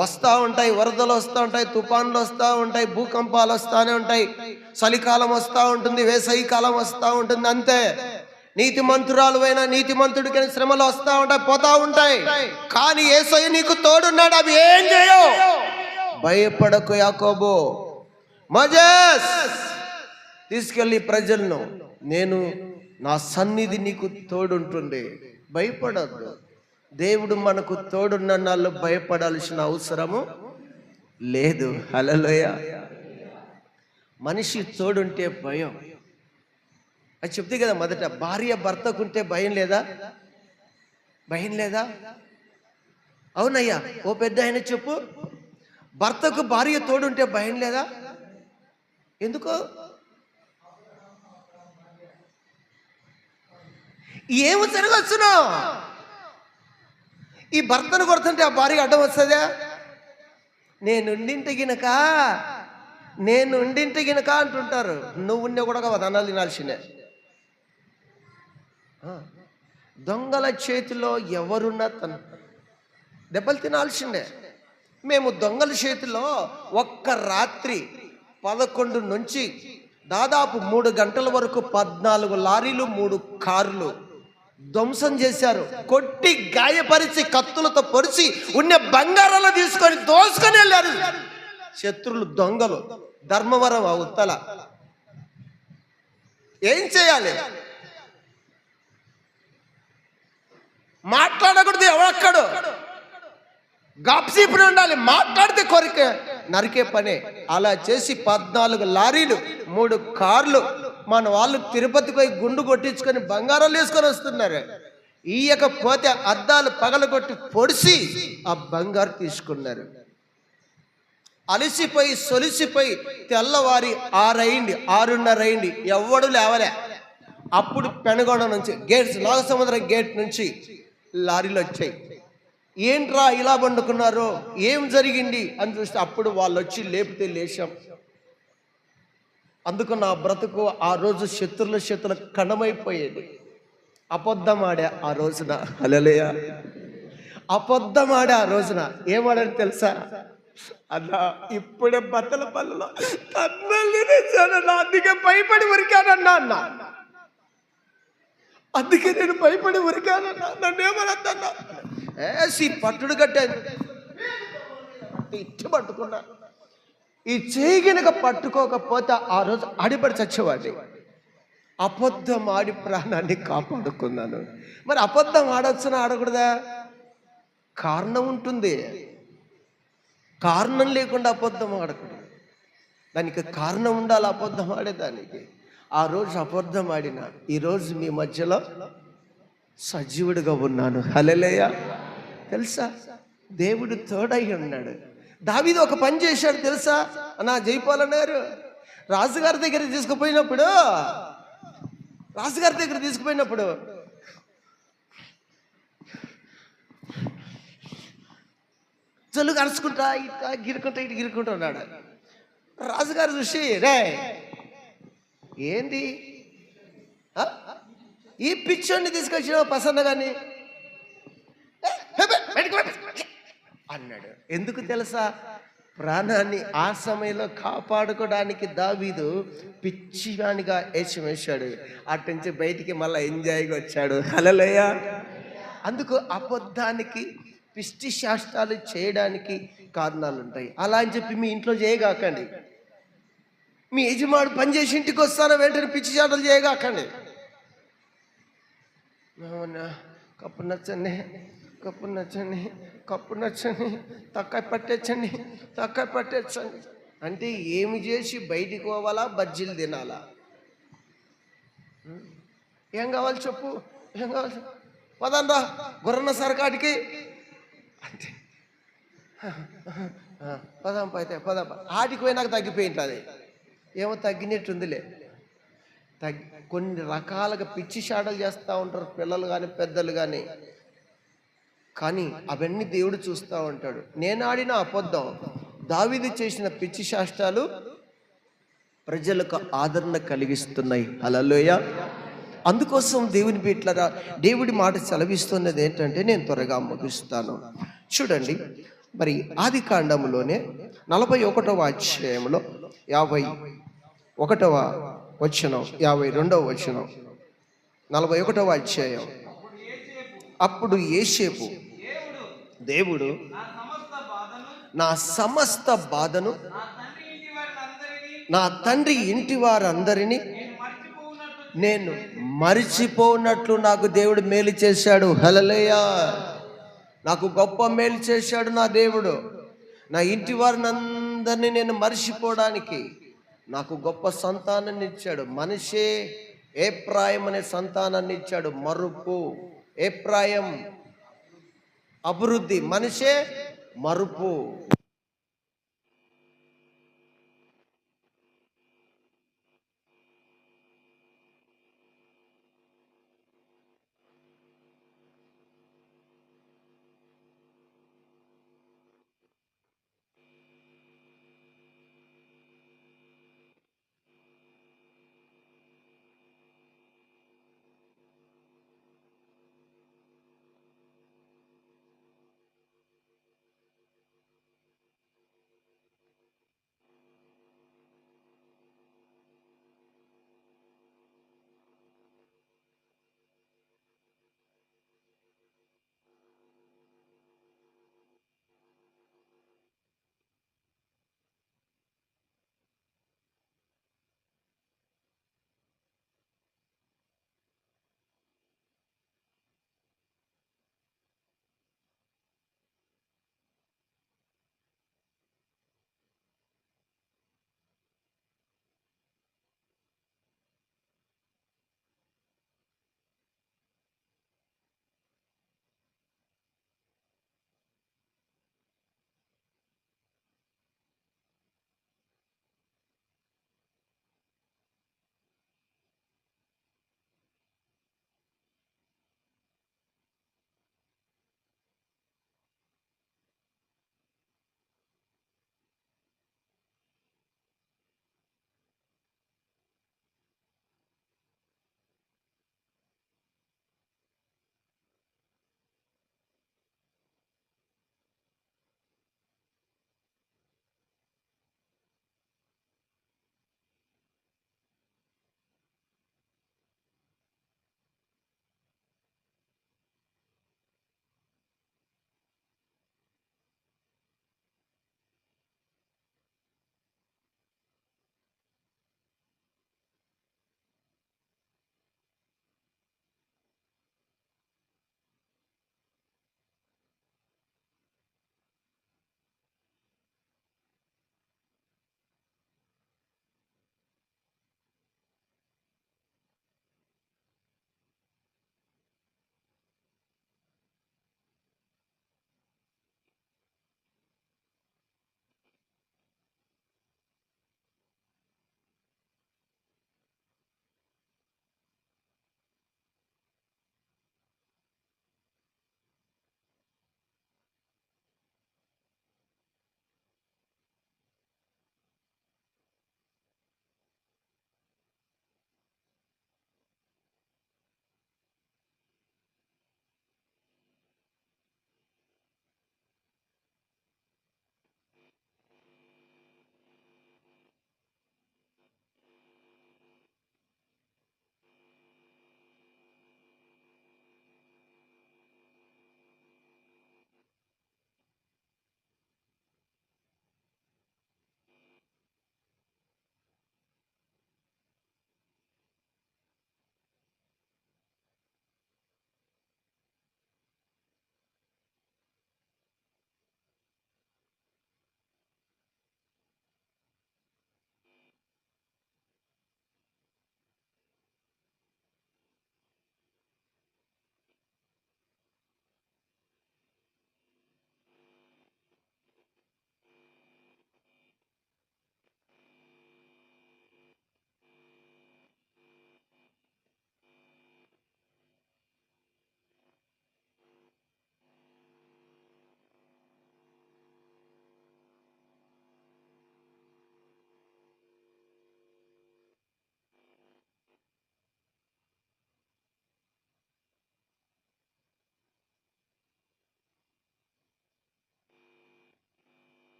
వస్తూ ఉంటాయి, వరదలు వస్తూ ఉంటాయి, తుఫాన్లు వస్తూ ఉంటాయి, భూకంపాలు వస్తూనే ఉంటాయి, చలికాలం వస్తూ ఉంటుంది, వేసవి కాలం వస్తూ ఉంటుంది. అంతే. నీతిమంతురాలు అయినా నీతిమంతుడికైనా శ్రమలు వస్తూ ఉంటాయి, పోతా ఉంటాయి. కానీ యేసయ్య నీకు తోడున్నాడు. అవి ఏం చేయవు. భయపడకు యాకోబు. మోజెస్ తీసుకెళ్ళి ప్రజలను, నేను నా సన్నిధి నీకు తోడుంటుంది, భయపడద్దు. దేవుడు మనకు తోడున్న నాళ్ళు భయపడాల్సిన అవసరము లేదు. హల్లెలూయా. మనిషి తోడుంటే భయం. అది చెప్తే కదా మొదట, భార్య భర్తకుంటే భయం లేదా? భయం లేదా? అవునయ్యా, ఓ పెద్ద ఆయన చెప్పు, భర్తకు భార్య తోడుంటే భయం లేదా? ఎందుకో? ఏమి జరగచ్చును? ఈ భర్తను కొడుతుంటే ఆ భార్య అడ్డం వస్తుందా? నేనుండింటి గినక అంటుంటారు. నువ్వు ఉండే కూడా అన్నాలు తినాల్సిందే. దొంగల చేతిలో ఎవరున్నా తను దెబ్బలు తినాల్సిందే. మేము దొంగల చేతిలో ఒక్క రాత్రి 11 నుంచి దాదాపు 3 గంటల వరకు 14 లారీలు 3 కార్లు ధ్వంసం చేశారు. కొట్టి గాయపరిచి కత్తులతో పొడిచి ఉన్న బంగారాలు తీసుకొని దోసుకొని వెళ్ళారు శత్రులు, దొంగలు. ధర్మవరం ఉత్తల ఏం చేయాలి? మాట్లాడకూడదు. ఎవడక్కడు గాప్సీపుని ఉండాలి. మాట్లాడితే కొరిక నరికే పనే. అలా చేసి 14 లారీలు 3 కార్లు మన వాళ్ళు తిరుపతికి పోయి గుండు కొట్టించుకొని బంగారాలు వేసుకొని వస్తున్నారు. ఇయ్యకపోతే అద్దాలు పగలగొట్టి పొడిసి ఆ బంగారు తీసుకున్నారు. అలసిపోయి సొలిసిపోయి తెల్లవారి 6:30 అయింది, ఎవ్వడు లేవలే. అప్పుడు పెనుగొండ నుంచి గేట్స్, నాగసముద్రం గేట్ నుంచి లారీలు వచ్చాయి. ఏంట్రా ఇలా పండుకున్నారు, ఏం జరిగింది అని చూస్తే అప్పుడు వాళ్ళు వచ్చి లేపితే లేచాం. అందుకు నా బ్రతుకు ఆ రోజు శత్రుల కణమైపోయేది. అబద్ధమాడా ఆ రోజున, హల్లెలూయా. అబద్ధమాడా ఆ రోజున. ఏమాడని తెలుసా? అన్నా ఇప్పుడే బట్టల పల్లెలో తన్నల్ని అందుకే భయపడి ఉరికానన్నా అన్న. అందుకే నేను భయపడి ఉరికానన్నా. నన్ను ఏమనద్దన్నా, ఏసి పట్టుడు కట్టాను, ఇచ్చి పట్టుకున్నా. ఈ చేయి గనుక పట్టుకోకపోతే ఆ రోజు అడిపడి చచ్చేవాడిని. అబద్ధం ఆడి ప్రాణాన్ని కాపాడుకున్నాను. మరి అబద్ధం ఆడొచ్చునా ఆడకూడదా? కారణం ఉంటుంది. కారణం లేకుండా అబద్ధం ఆడకూడదు. దానికి కారణం ఉండాలి అబద్ధం ఆడేదానికి. ఆ రోజు అబద్ధం ఆడిన ఈరోజు మీ మధ్యలో సజీవుడిగా ఉన్నాను. హల్లెలూయా. తెలుసా, దేవుడు తోడై ఉన్నాడు. దావీదు ఒక పని చేశాడు తెలుసా నా జైపాలన్న గారు. రాజుగారి దగ్గర తీసుకుపోయినప్పుడు జల్లు కరుచుకుంటా ఇట్లా గిరుకుంటా ఉన్నాడు. రాజుగారు చూసి, రే ఏంది ఈ పిచ్చోడిని తీసుకొచ్చిన పసన్న గాని అన్నాడు. ఎందుకు తెలుసా? ప్రాణాన్ని ఆ సమయంలో కాపాడుకోవడానికి దావీదు పిచ్చివానిగా వేషం వేశాడు. అటు నుంచి బయటికి మళ్ళీ ఎంజాయ్గా వచ్చాడు. హల్లెలూయా. అందుకు అబద్ధానికి, పిచ్చి శాస్త్రాలు చేయడానికి కారణాలు ఉంటాయి. అలా అని చెప్పి మీ ఇంట్లో చేయగాకండి. మీ యజమాడు పని చేసి ఇంటికి వస్తానో వెంటనే పిచ్చి శాస్త్రాలు చేయగాకండి. కప్పు నచ్చండి తక్కువ పట్టేచ్చండి అంటే ఏమి చేసి బయటికి పోవాలా, బజ్జీలు తినాలా? ఏం కావాలి చెప్పు, ఏం కావాలి? పదంరా గుర్రన్న సరకాటికి అంటే పదాం అయితే పదాం. ఆటికి పోయినాక తగ్గిపోయింటుంది. ఏమో తగ్గినట్టుందిలే. కొన్ని రకాలుగా పిచ్చి షాటలు చేస్తూ ఉంటారు పిల్లలు కానీ పెద్దలు కానీ అవన్నీ దేవుడు చూస్తూ ఉంటాడు. నేను ఆడిన అబద్ధం, దావీదు చేసిన పిచ్చి శాస్త్రాలు ప్రజలకు ఆదరణ కలిగిస్తున్నాయి. హల్లెలూయా. అందుకోసం దేవుని బిడ్డలారా, దేవుడి మాట సెలవిస్తున్నది ఏంటంటే, నేను త్వరగా ముగిస్తాను. చూడండి, మరి ఆది కాండములోనే 41వ అధ్యాయంలో 51వ వచనం, 52వ వచనం, 41వ అధ్యాయం. అప్పుడు యోసేపు, దేవుడు నా సమస్త బాధను నా తండ్రి ఇంటి వారందరినీ నేను మరిచిపోనట్లు నాకు దేవుడు మేలు చేశాడు. హల్లెలూయా. నాకు గొప్ప మేలు చేశాడు నా దేవుడు. నా ఇంటి వారిని అందరినీ నేను మరిచిపోవడానికి నాకు గొప్ప సంతానాన్ని ఇచ్చాడు. మనిషే ఏప్రాయం అనే సంతానాన్ని ఇచ్చాడు. మరుపు, ఏప్రాయం అభివృద్ధి, మనిషే మరుపు.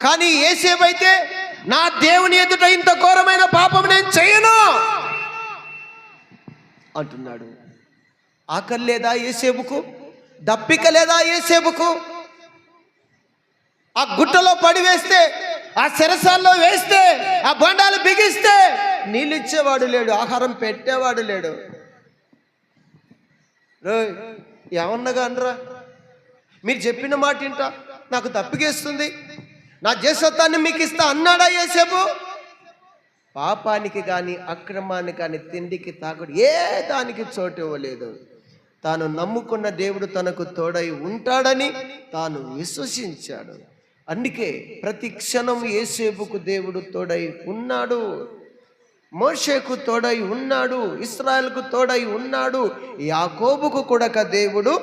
కానీ యేసేపైతే నా దేవుని ఎదుట ఇంత ఘోరమైన పాపం నేను చేయను అంటున్నాడు. ఆకలి లేదా యేసేపుకు? దప్పిక లేదా యేసేపుకు? ఆ గుట్టలో పడివేస్తే, ఆ చెరసాల్లో వేస్తే, ఆ బండాలు బిగిస్తే నీళ్ళు ఇచ్చేవాడు లేడు, ఆహారం పెట్టేవాడు లేడు. ఏమన్నగా అనరా, మీరు చెప్పిన మాట ఇంటా, నాకు దప్పికేస్తుంది, నా జేసత్వాన్ని మీకు ఇస్తా అన్నాడా యేసేపు? పాపానికి కానీ అక్రమానికి కానీ తిండికి తాగుడు ఏ దానికి చోటు ఇవ్వలేదు. తాను నమ్ముకున్న దేవుడు తనకు తోడై ఉంటాడని తాను విశ్వసించాడు. అందుకే ప్రతి క్షణం యేసేపుకు దేవుడు తోడై ఉన్నాడు, మోషేకు తోడై ఉన్నాడు, ఇశ్రాయేలుకు తోడై ఉన్నాడు, యాకోబుకు కూడా దేవుడు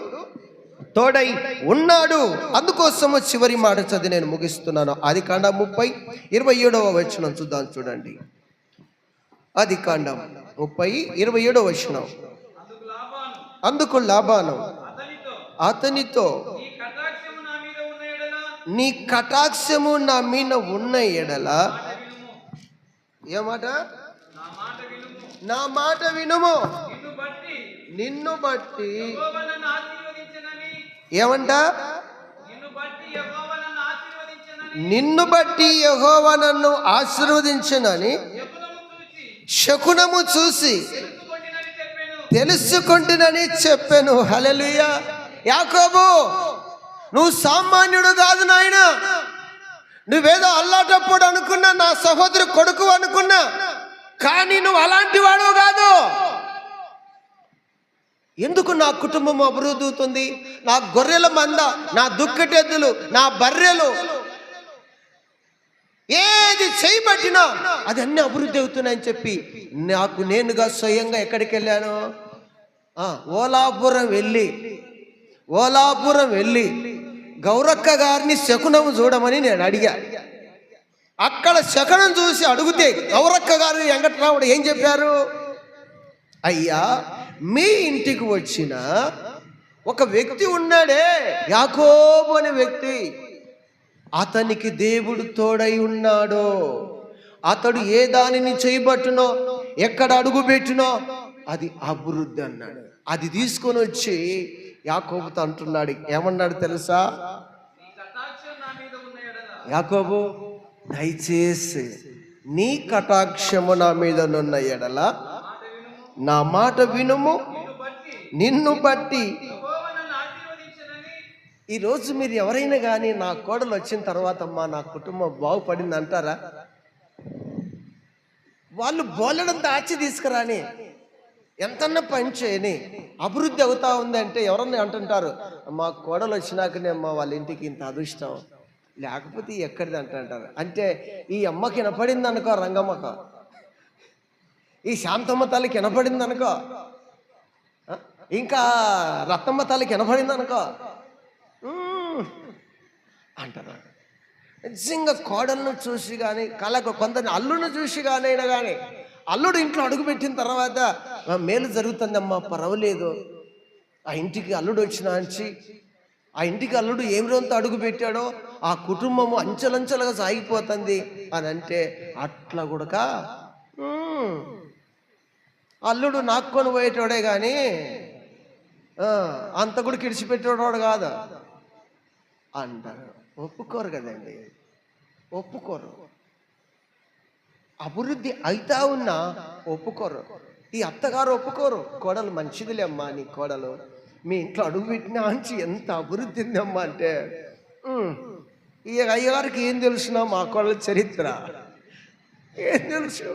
తోడై ఉన్నాడు. అందుకోసము చివరి మాట చదివి నేను ముగిస్తున్నాను. ఆదికాండం 30:27 వచనం చూద్దాం. చూడండి, ఆదికాండం 30:27 వచనం. అందుకు లాబాను అతనితో, నీ కటాక్షము నా మీద ఉన్న ఎడల, ఏమాట? నా మాట వినుము, నిన్ను బట్టి ఏమంట? నిన్ను బట్టి యెహోవా నన్ను ఆశీర్వదించునని శకునము చూసి తెలుసుకుంటునని చెప్పాను. హల్లెలూయా. యాకోబు, నువ్వు సామాన్యుడు కాదు నాయన. నువ్వేదో అల్లాటప్పుడు అనుకున్నా, నా సహోదరు కొడుకు అనుకున్నా, కానీ నువ్వు అలాంటి వాడు కాదు. ఎందుకు నా కుటుంబం అభివృద్ధి అవుతుంది? నా గొర్రెల మంద, నా దుక్కటెద్దులు, నా బర్రెలు, ఏది చేయబట్టినా అది అన్ని అభివృద్ధి అవుతున్నాయని చెప్పి నాకు నేనుగా స్వయంగా ఎక్కడికి వెళ్ళాను? ఓలాపురం వెళ్ళి గౌరక్క గారిని శకునం చూడమని నేను అడిగా. అక్కడ శకునం చూసి అడిగితే గౌరక్క గారు వెంకటరాముడు ఏం చెప్పారు? అయ్యా, మీ ఇంటికి వచ్చిన ఒక వ్యక్తి ఉన్నాడే, యాకోబు అనే వ్యక్తి, అతనికి దేవుడు తోడై ఉన్నాడు. అతడు ఏ దానిని చేయబట్టునో, ఎక్కడ అడుగు పెట్టినో అది అభివృద్ధి అన్నాడు. అది తీసుకొని వచ్చి యాకోబుతో అంటున్నాడు. ఏమన్నాడు తెలుసా? యాకోబు, దయచేసి నీ కటాక్షము నా మీద నున్న ఎడల నా మాట వినుము, నిన్ను బట్టి. ఈరోజు మీరు ఎవరైనా కానీ నా కోడలు వచ్చిన తర్వాత అమ్మా నా కుటుంబం బాగుపడింది అంటారా? వాళ్ళు బోలెడం దాచి తీసుకురాని, ఎంతన్నా పని చేయని అభివృద్ధి అవుతా ఉంది అంటే ఎవరన్నా అంటుంటారు, మా కోడలు వచ్చినాకనే అమ్మ వాళ్ళ ఇంటికి ఇంత అదృష్టం, లేకపోతే ఎక్కడిది అంటారు. అంటే ఈ అమ్మకి వినపడింది అనుకో, రంగమ్మకు, ఈ శాంతమ్మ తల్లికి వినపడింది అనుకో, ఇంకా రత్తమ్మ తల్లికి వినపడింది అనుకో అంటారు. నిజంగా కోడలను చూసి కానీ, కళకు కొందరిని అల్లుడిని చూసి కానైనా కానీ, అల్లుడు ఇంట్లో అడుగుపెట్టిన తర్వాత మేలు జరుగుతుందమ్మా, పర్వాలేదు, ఆ ఇంటికి అల్లుడు వచ్చిన అంచి, ఆ ఇంటికి అల్లుడు ఏం రోజుతో అడుగు పెట్టాడో ఆ కుటుంబము అంచెలంచెలుగా సాగిపోతుంది అని అంటే, అట్లా కూడా అల్లుడు నాక్కొని పోయేటోడే కానీ అంత కూడా కిడిచిపెట్టేవాడు కాదు అంటారు. ఒప్పుకోరు కదండి, ఒప్పుకోరు. అభివృద్ధి అవుతా ఉన్నా ఒప్పుకోరు. ఈ అత్తగారు ఒప్పుకోరు. కోడలు మంచిదిలేమ్మా, నీ కోడలు మీ ఇంట్లో అడుగు పెట్టినా అంచి ఎంత అభివృద్ధి ఉందమ్మా అంటే, ఈ అయ్యగారికి ఏం తెలుసునా మా కోడల చరిత్ర, ఏం తెలుసు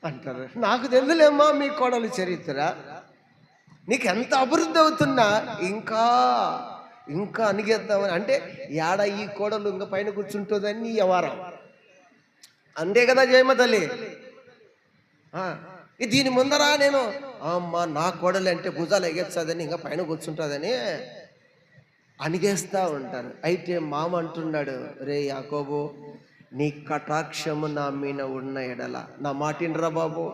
అంటారు. నాకు తెలుసులేమ్మా మీ కోడల చరిత్ర, నీకు ఎంత అభివృద్ధి అవుతున్నా ఇంకా ఇంకా అనిగేద్దామని అంటే, ఏడ ఈ కోడలు ఇంకా పైన కూర్చుంటుందని వ్యవహారం అంతే కదా జయమ్మ తల్లి. దీని ముందరా నేను అమ్మా నా కోడలు అంటే భుజాలు ఎగేస్తుందని ఇంకా పైన కూర్చుంటుందని అనిగేస్తూ ఉంటారు. అయితే మామ అంటున్నాడు, రే యాకోబు, నీ కటాక్షము నా మీద ఉన్న ఎడల, నా మాటినరా బాబు,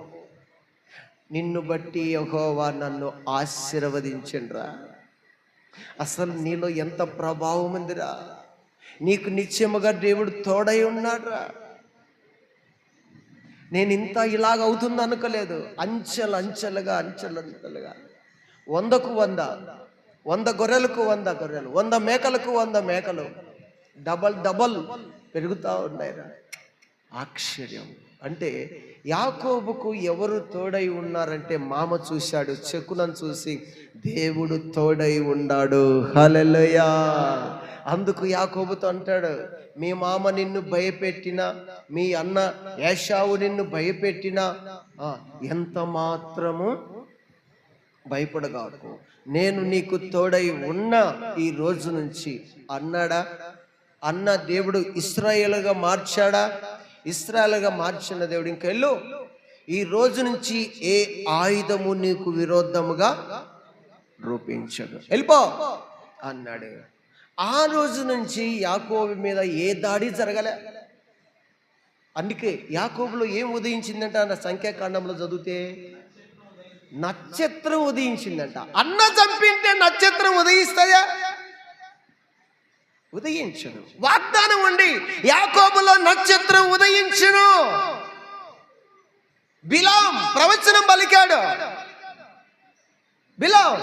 నిన్ను బట్టి యెహోవా నన్ను ఆశీర్వదించండ్రా. అసలు నీలో ఎంత ప్రభావం ఉందిరా, నీకు నిత్యముగా దేవుడు తోడై ఉన్నాడురా. నేను ఇంత ఇలాగ అవుతుంది అనుకోలేదు. అంచెలంచెలుగా 100కు 100, 100 గొర్రెలకు 100 గొర్రెలు, 100 మేకలకు 100 మేకలు, డబల్ పెరుగుతూ ఉన్నాయిరా. ఆశ్చర్యం. అంటే యాకోబుకు ఎవరు తోడై ఉన్నారంటే మామ చూశాడు, చెక్కులను చూసి దేవుడు తోడై ఉన్నాడు. హల్లెలూయా. అందుకు యాకోబుతో అంటాడు, మీ మామ నిన్ను భయపెట్టినా, మీ అన్న ఏశావు నిన్ను భయపెట్టినా ఎంత మాత్రము భయపడగాకు, నేను నీకు తోడై ఉన్నా ఈ రోజు నుంచి అన్నాడా. అన్న దేవుడు ఇశ్రాయేలుగా మార్చాడా. ఇశ్రాయేలుగా మార్చిన దేవుడు ఇంకెళ్ళు, ఈ రోజు నుంచి ఏ ఆయుధము నీకు విరోధముగా రూపించదు, వెళ్ళిపో అన్నాడు. ఆ రోజు నుంచి యాకోబు మీద ఏ దాడి జరగలే. అందుకే యాకోబులో ఏం ఉదయించిందంట అన్న సంఖ్యాకాండంలో చదివితే నక్షత్రం ఉదయించిందంట. అన్న చంపింటే నక్షత్రం ఉదయిస్తుందా? ఉదయించను. వాగ్దానం ఉండి యాకోబులో నక్షత్రం ఉదయించును. బిలాం ప్రవచనం పలికాడు. బిలాం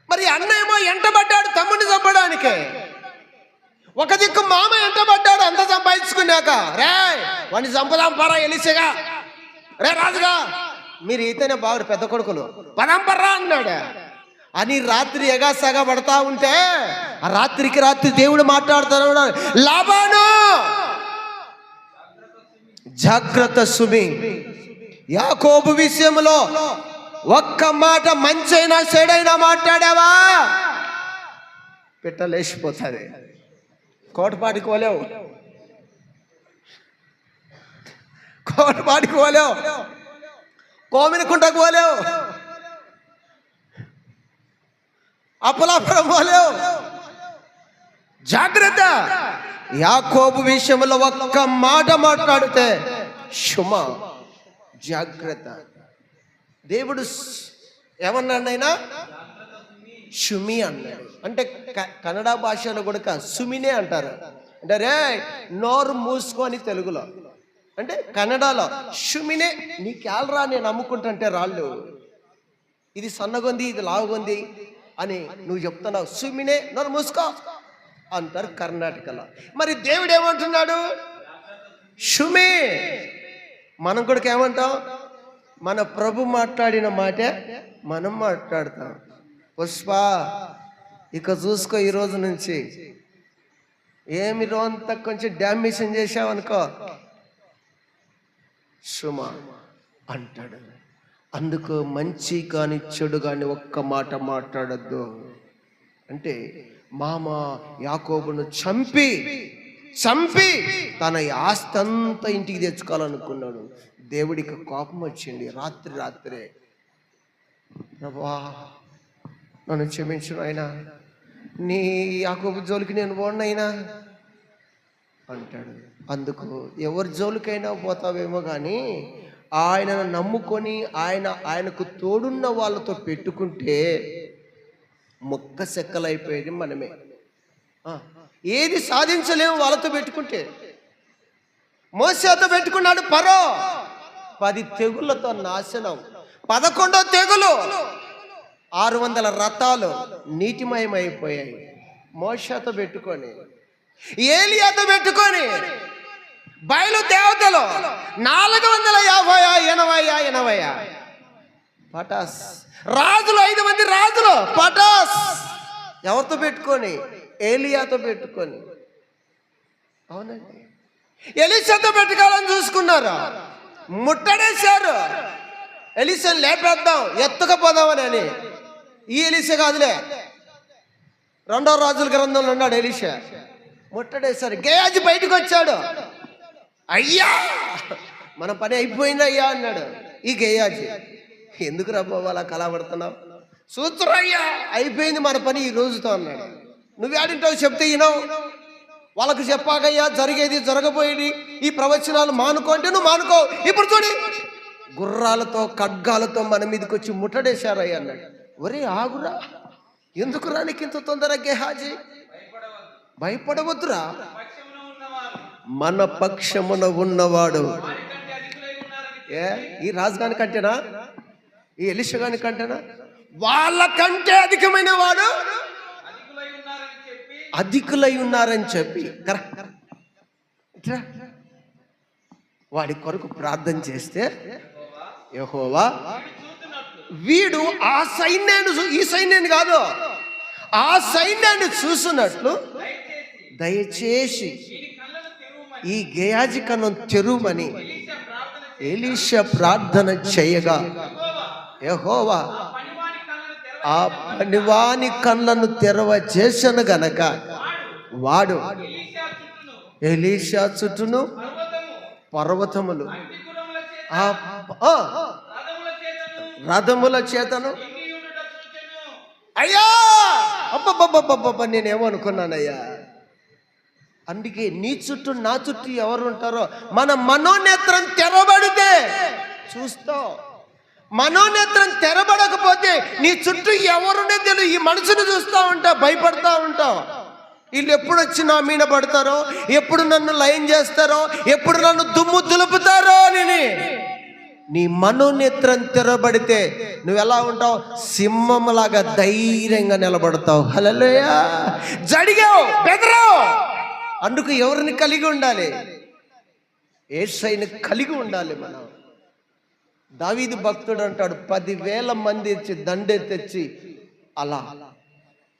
మరి అన్న ఏమో ఎంటబడ్డాడు తమ్ముడిని చంపడానికి. ఒక దిక్కు మామ ఎంటబడ్డాడు అంత సంపాదించుకున్నాక, రే వాడిని చంపదాం పరా ఎలిసేగా, రే రాజుగా మీరు అయితేనే బాగురు పెద్ద కొడుకులు పదంపర్రా అన్నాడు. అని రాత్రి ఎగాసగా పడతా ఉంటే ఆ రాత్రికి రాత్రి దేవుడు మాట్లాడుతాను, లాబాను జాగ్రత్త సుమి, యాకోబు విషయంలో ఒక్క మాట మంచైనా చెడైనా మాట్లాడావా పెట్టలేసిపోతుంది. కోటపాటికి పోలేవు, కోటపాటికి పోలేవు, కోమినకుంటకు పోలేవు, అప్పలాపురం పోలేవు. జాగ్రత్త. యాకోబు విషయంలో ఒక్క మాట మాట్లాడితే శుమ, జాగ్రత్త. దేవుడు ఏమన్నాడైనా షుమి అన్నాడు. అంటే కన్నడ భాషలో కూడా సుమినే అంటారు. అంటే రే నోరు మూసుకొని తెలుగులో, అంటే కన్నడలో షుమినే. నీ క్యాలరా నేను అమ్ముకుంటుంటే రాళ్ళు, ఇది సన్నగొంది ఇది లావుగొంది అని నువ్వు చెప్తున్నావు, సుమినే నోరు మూసుకో అంటారు కర్ణాటకలో. మరి దేవుడు ఏమంటున్నాడు? షుమి. మనం కూడా ఏమంటాం? మన ప్రభు మాట్లాడిన మాటే మనం మాట్లాడతాం. పుష్ప ఇక చూసుకో, ఈ రోజు నుంచి ఏమి రోజంతా కొంచెం డామినేషన్ చేసావనుకో సుమ అంటాడు. అందుకు మంచి కానీ చెడు కానీ ఒక్క మాట మాట్లాడద్దు. అంటే మామ యాకోబును చంపి తన ఆస్తి అంతా ఇంటికి తెచ్చుకోవాలనుకున్నాడు. దేవుడికి కోపం వచ్చింది. రాత్రే ప్రభా నన్ను క్షమించు ఆయన, నీ యాకోబు జోలికి నేను పోనైనా అంటాడు. అందుకు ఎవరి జోలికైనా పోతావేమో కానీ ఆయనను నమ్ముకొని ఆయనకు తోడున్న వాళ్ళతో పెట్టుకుంటే మొక్క సెక్కలైపోయేది మనమే. ఏది సాధించలేము వాళ్ళతో పెట్టుకుంటే. మోసేతో పెట్టుకున్నాడు ఫరో, 10 తెగుళ్ళతో నాశనం. 11వ తెగులు 600 రథాలు నీటిమయమైపోయాయి. మోషేతో పెట్టుకొని, ఏలియాతో పెట్టుకొని బయలు దేవతలు 450 పటాస్ రాజులు, 5 మంది రాజులు పటాస్. ఎవరితో పెట్టుకొని? ఏలియాతో పెట్టుకొని. అవునండి, ఎలీషాతో పెట్టుకోవాలని చూసుకున్నారు, ముట్టడేశారు. ఎలీషాని లేపేద్దాం ఎత్తుకపోదామని. ఈ ఎలీషా కాదులే, 2వ రాజుల గ్రంథంలో ఉన్నాడు ఎలీషా. ముట్టడేశారు. గేయాజీ బయటకు వచ్చాడు. అయ్యా మన పని అయిపోయింది అయ్యా అన్నాడు. ఈ గేయాజీ ఎందుకు రబ్బా అలా కలబడుతున్నావు? సూత్రయ్యా అయిపోయింది మన పని ఈ రోజుతో అన్నాడు. నువ్వేడింటావు చెప్తే ఈనావు, వాళ్ళకు చెప్పాకయ్యా జరిగేది జరగబోయేది, ఈ ప్రవచనాలు మానుకోంటే నువ్వు మానుకో. ఇప్పుడు చూడి గుర్రాలతో ఖడ్గాలతో మన మీదకి వచ్చి ముట్టడేశారయ్యా అన్నాడు. ఒరే ఆగురా, ఎందుకు రానికి ఇంత తొందర గేహాజీ? భయపడవద్దురా, మన పక్షమున ఉన్నవాడు. ఈ రాజుగాని కంటేనా, ఈ ఎలీషా గాని కంటేనా? వాళ్ళకంటే అధికమైన వాడు అధికులై ఉన్నారని చెప్పి కరెక్ట్. వాడి కొరకు ప్రార్థన చేస్తే యెహోవా వీడు ఆ సైన్యాన్ని, ఈ సైన్యాన్ని కాదు, ఆ సైన్యాన్ని చూస్తున్నట్లు దయచేసి ఈ గేయాజీ కన్నం తెరువమని ఎలీషా ప్రార్థన చేయగా యెహోవా ఆ పనివాని కళ్ళను తెరవ చేసను గనక వాడు ఎలీషా చుట్టూను పర్వతములు రథముల చేతను. అయ్యా అబ్బబ్బబ్బబ్బబ్బ, నేనేమనుకున్నానయ్యా. అందుకే నీ చుట్టూ నా చుట్టూ ఎవరు ఉంటారో మన మనోనేత్రం తెరబడితే చూస్తావు. మనోనేత్రం తెరబడకపోతే నీ చుట్టూ ఎవరునే తెలియదు. ఈ మనసును చూస్తూ ఉంటావు, భయపడతా ఉంటావు. వీళ్ళు ఎప్పుడు వచ్చి నా మీద పడతారో, ఎప్పుడు నన్ను లయం చేస్తారో, ఎప్పుడు నన్ను దుమ్ము దులుపుతారో అని. నీ మనోనేత్రం తెరబడితే నువ్వు ఎలా ఉంటావు? సింహంలాగా ధైర్యంగా నిలబడతావు. హల్లెలూయా. జడిగావు, బెదరావు. అందుకు ఎవరిని కలిగి ఉండాలి? యేసయ్యని కలిగి ఉండాలి మనం. దావీదు భక్తుడు అంటాడు, 10,000 మంది ఇచ్చి దండే తెచ్చి అలా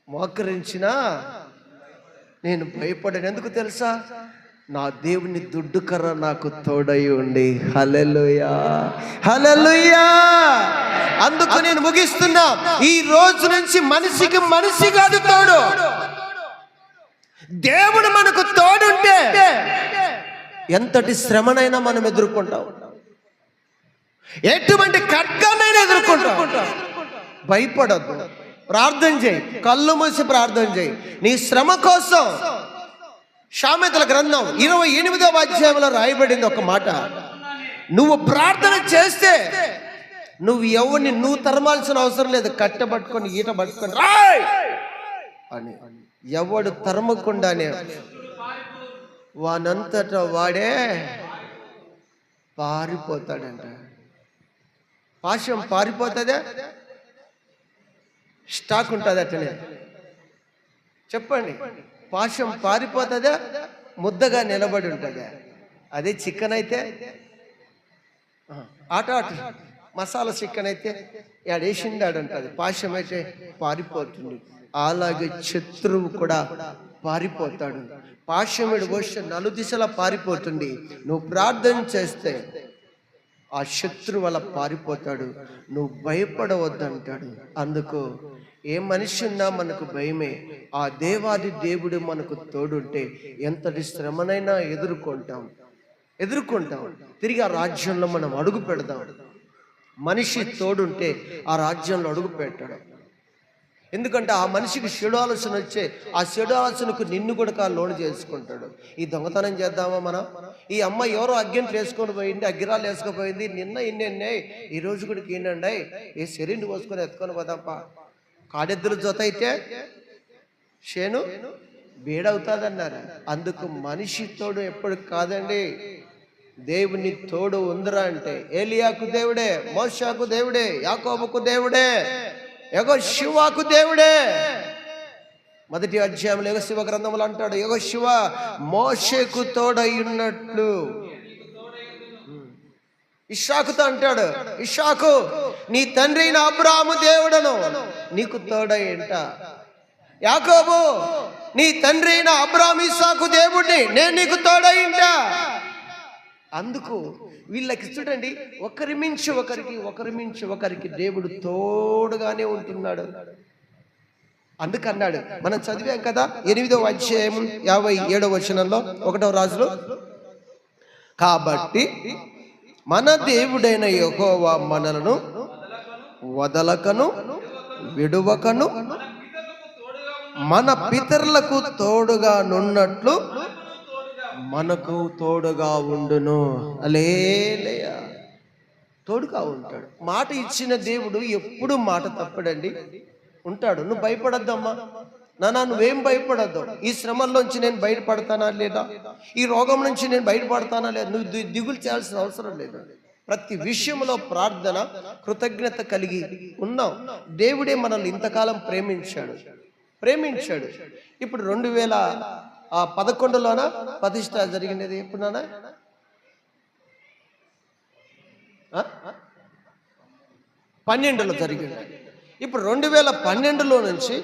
మోకరించినా నేను భయపడాను. ఎందుకు తెలుసా? నా దేవుని దుడ్డు కర్ర నాకు తోడై ఉండి. హల్లెలూయా, హల్లెలూయా. అందుకు నేను ముగిస్తున్నా. ఈ రోజు నుంచి మనిషి కాదు తోడు, దేవుడు మనకు తోడుంటే ఎంతటి శ్రమనైనా మనం ఎదుర్కొంటాం, ఎటువంటి ఖడ్గానైనా ఎదుర్కొంటాం. భయపడద్దు, ప్రార్థన చేయి, కళ్ళు మూసి ప్రార్థన చేయి నీ శ్రమ కోసం. సామెతల గ్రంథం 28వ అధ్యాయంలో రాయబడింది ఒక మాట. నువ్వు ప్రార్థన చేస్తే నువ్వు ఎవరిని నువ్వు తరమాల్సిన అవసరం లేదు. కట్టబట్టుకొని ఈట పట్టుకొని రాయ్ అని ఎవడు తరమకుండానే వానంతట వాడే పారిపోతాడంట. పాశం పారిపోతుందా? స్టాక్ ఉంటుంది అట్లనే. చెప్పండి, పాశం పారిపోతుందా? ముద్దగా నిలబడి ఉంటుందా? అదే చికెన్ అయితే ఆట మసాలా చికెన్ అయితే యాడేసిండాడు ఉంటుంది. పాశం అయితే పారిపోతుంది. అలాగే శత్రువు కూడా పారిపోతాడు. పాశముడు పోస్తే 4 దిశలా పారిపోతుంది. నువ్వు ప్రార్థన చేస్తే ఆ శత్రువు వల్ల పారిపోతాడు. నువ్వు భయపడవద్దంటాడు. అందుకు ఏ మనిషి ఉన్నా మనకు భయమే. ఆ దేవాది దేవుడు మనకు తోడుంటే ఎంతటి శ్రమనైనా ఎదుర్కొంటాం. తిరిగి ఆ రాజ్యంలో మనం అడుగు పెడదాం. మనిషి తోడుంటే ఆ రాజ్యంలో అడుగు పెట్టాడు. ఎందుకంటే ఆ మనిషికి చెడు ఆలోచన వచ్చే ఆ చెడు ఆలోచనకు నిన్ను కూడా లోను చేసుకుంటాడు. ఈ దొంగతనం చేద్దామా మనం? ఈ అమ్మ ఎవరో అగ్గింట్లు వేసుకొని పోయింది, అగ్గిరాలు వేసుకుపోయింది, నిన్న ఇన్నే ఈ రోజు కూడా ఏంటండి ఏ శరీరం పోసుకొని ఎత్తుకొని పోదాంపా. కాడెద్దుల జొత అయితే షేను బేడవుతాదన్నారు. అందుకు మనిషి తోడు ఎప్పుడు కాదండి, దేవుని తోడు ఉందిరా అంటే ఏలియాకు దేవుడే, మోషాకు దేవుడే, యాకోబుకు దేవుడే, యెహోషువకు దేవుడే. 1వ అధ్యాయంలో యెహోషువ గ్రంథంలో అంటాడు, యెహోషువ మోషేకు తోడై ఉన్నట్లు. ఇస్సాకుతో అంటాడు, ఇస్సాకు నీ తండ్రి అయిన అబ్రాహాము దేవుడను నీకు తోడై అంట. యాకోబు నీ తండ్రి అయిన అబ్రాహాము ఇస్సాకు దేవుడిని నేను నీకు తోడై అంట. అందుకు వీళ్ళకి చూడండి, ఒకరి మించి ఒకరికి దేవుడు తోడుగానే ఉంటున్నాడు. అందుకన్నాడు, మనం చదివాం కదా 8వ అధ్యాయం 57వ వచనంలో 1వ రాజులో, కాబట్టి మన దేవుడైన యెహోవా మనలను వదలకను విడువకను మన పితరులకు తోడుగా నున్నట్లు మనకు తోడుగా ఉండును. హల్లెలూయా. తోడుగా ఉంటాడు. మాట ఇచ్చిన దేవుడు ఎప్పుడు మాట తప్పడండి. ఉంటాడు. నువ్వు భయపడద్దమ్మా నాన్న, నువ్వేం భయపడద్దు. ఈ శ్రమల్లోంచి నేను బయటపడతానా లేదా, ఈ రోగం నుంచి నేను బయటపడతానా లేదా, నువ్వు దిగులు చేయాల్సిన అవసరం లేదు. ప్రతి విషయంలో ప్రార్థన, కృతజ్ఞత కలిగి ఉన్నాం. దేవుడే మనల్ని ఇంతకాలం ప్రేమించాడు. ఇప్పుడు 2011లోన ప్రతిష్ట జరిగినది ఎప్పుడు నాన్న? 12లో జరిగింది. ఇప్పుడు 2012లో నుంచి